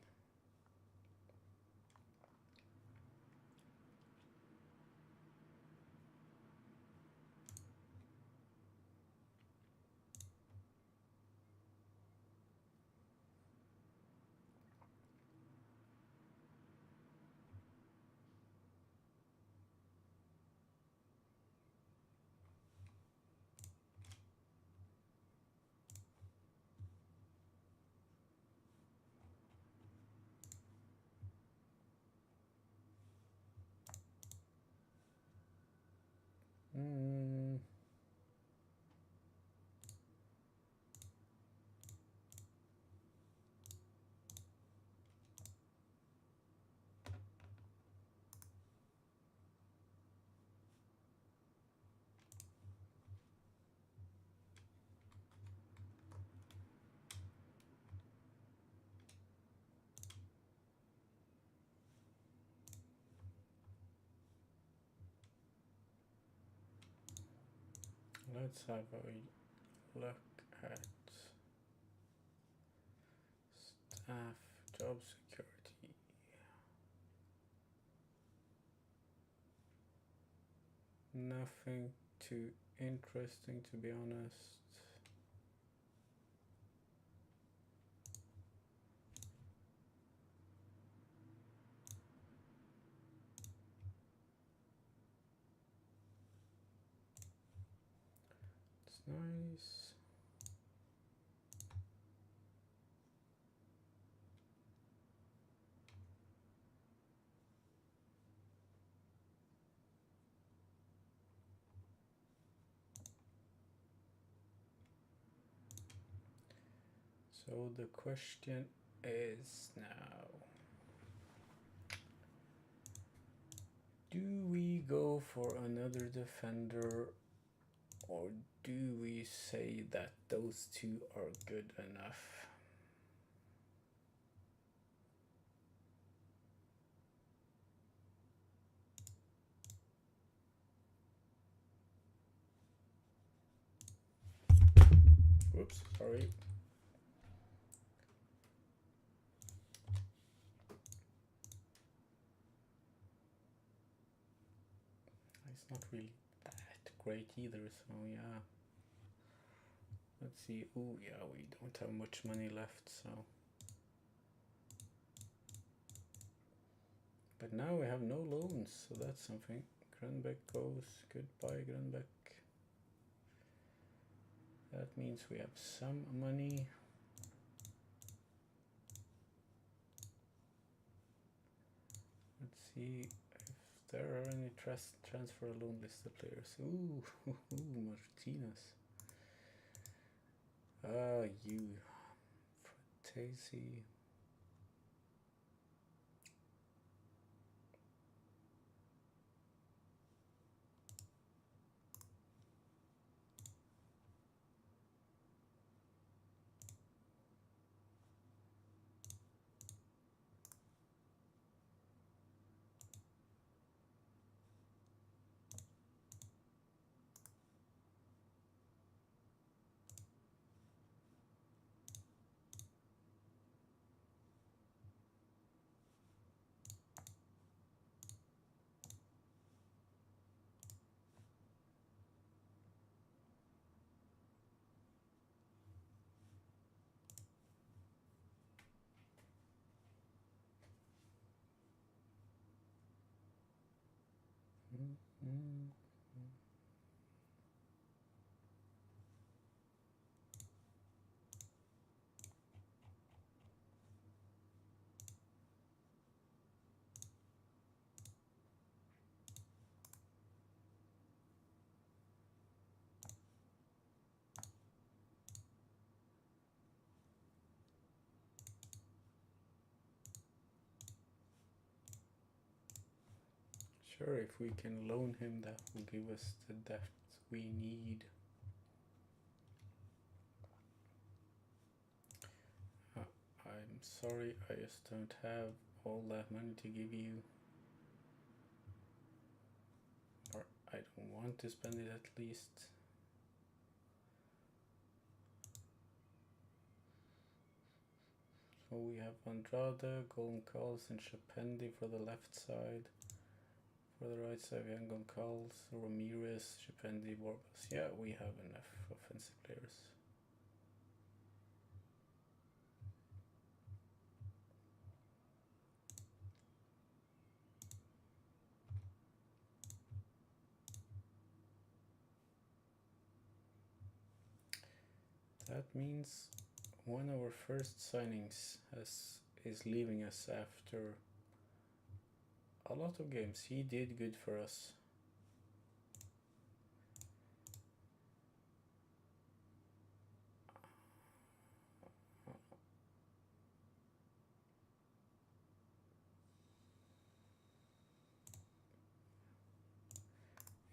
Let's have a look at staff job security. Nothing too interesting, to be honest. It's nice. So the question is now, do we go for another defender, or do we say that those two are good enough? Whoops, sorry. It's not really that great either, so yeah. Let's see. Oh yeah, we don't have much money left, so. But now we have no loans, so that's something. Grunbeck goes. Goodbye, Grunbeck. That means we have some money. Let's see if there are any transfer loan listed players. Ooh, Martinez. You. Fratesi. Sure, if we can loan him, that will give us the depth we need. I'm sorry, I just don't have all that money to give you. Or I don't want to spend it at least. So we have Andrade, Golden Calls, and Shapendi for the left side. For the right side, we have Goncalves, Ramirez, Shapendi, Borbas. Yeah, we have enough offensive players. That means one of our first signings is leaving us after a lot of games. He did good for us.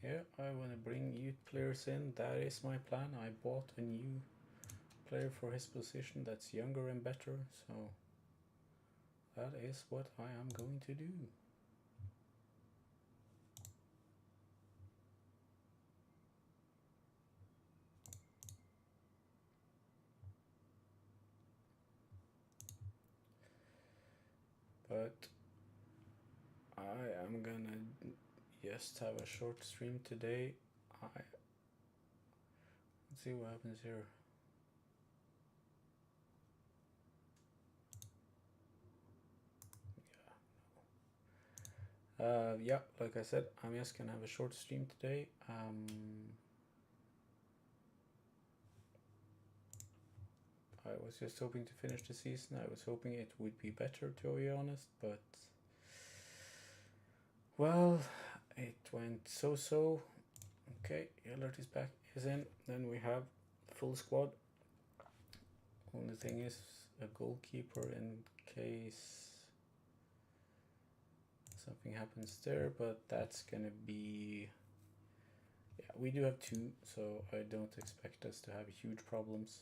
Yeah, I want to bring youth players in. That is my plan. I bought a new player for his position that's younger and better, so that is what I am going to do. But I am gonna just have a short stream today. Let's see what happens here. Yeah, like I said, I'm just gonna have a short stream today. I was just hoping to finish the season. I was hoping it would be better, to be honest, but well, it went so-so. Okay, Alert is back, is in. Then we have the full squad. Only thing is a goalkeeper in case something happens there, but that's gonna be, yeah, we do have two, so I don't expect us to have huge problems.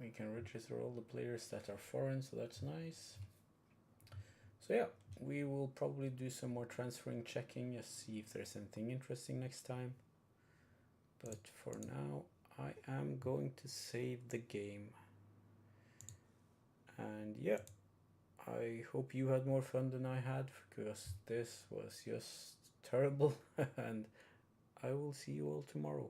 We can register all the players that are foreign, so that's nice. So yeah, we will probably do some more transferring checking, just see if there's anything interesting next time. But for now, I am going to save the game. And yeah, I hope you had more fun than I had, because this was just terrible. And I will see you all tomorrow.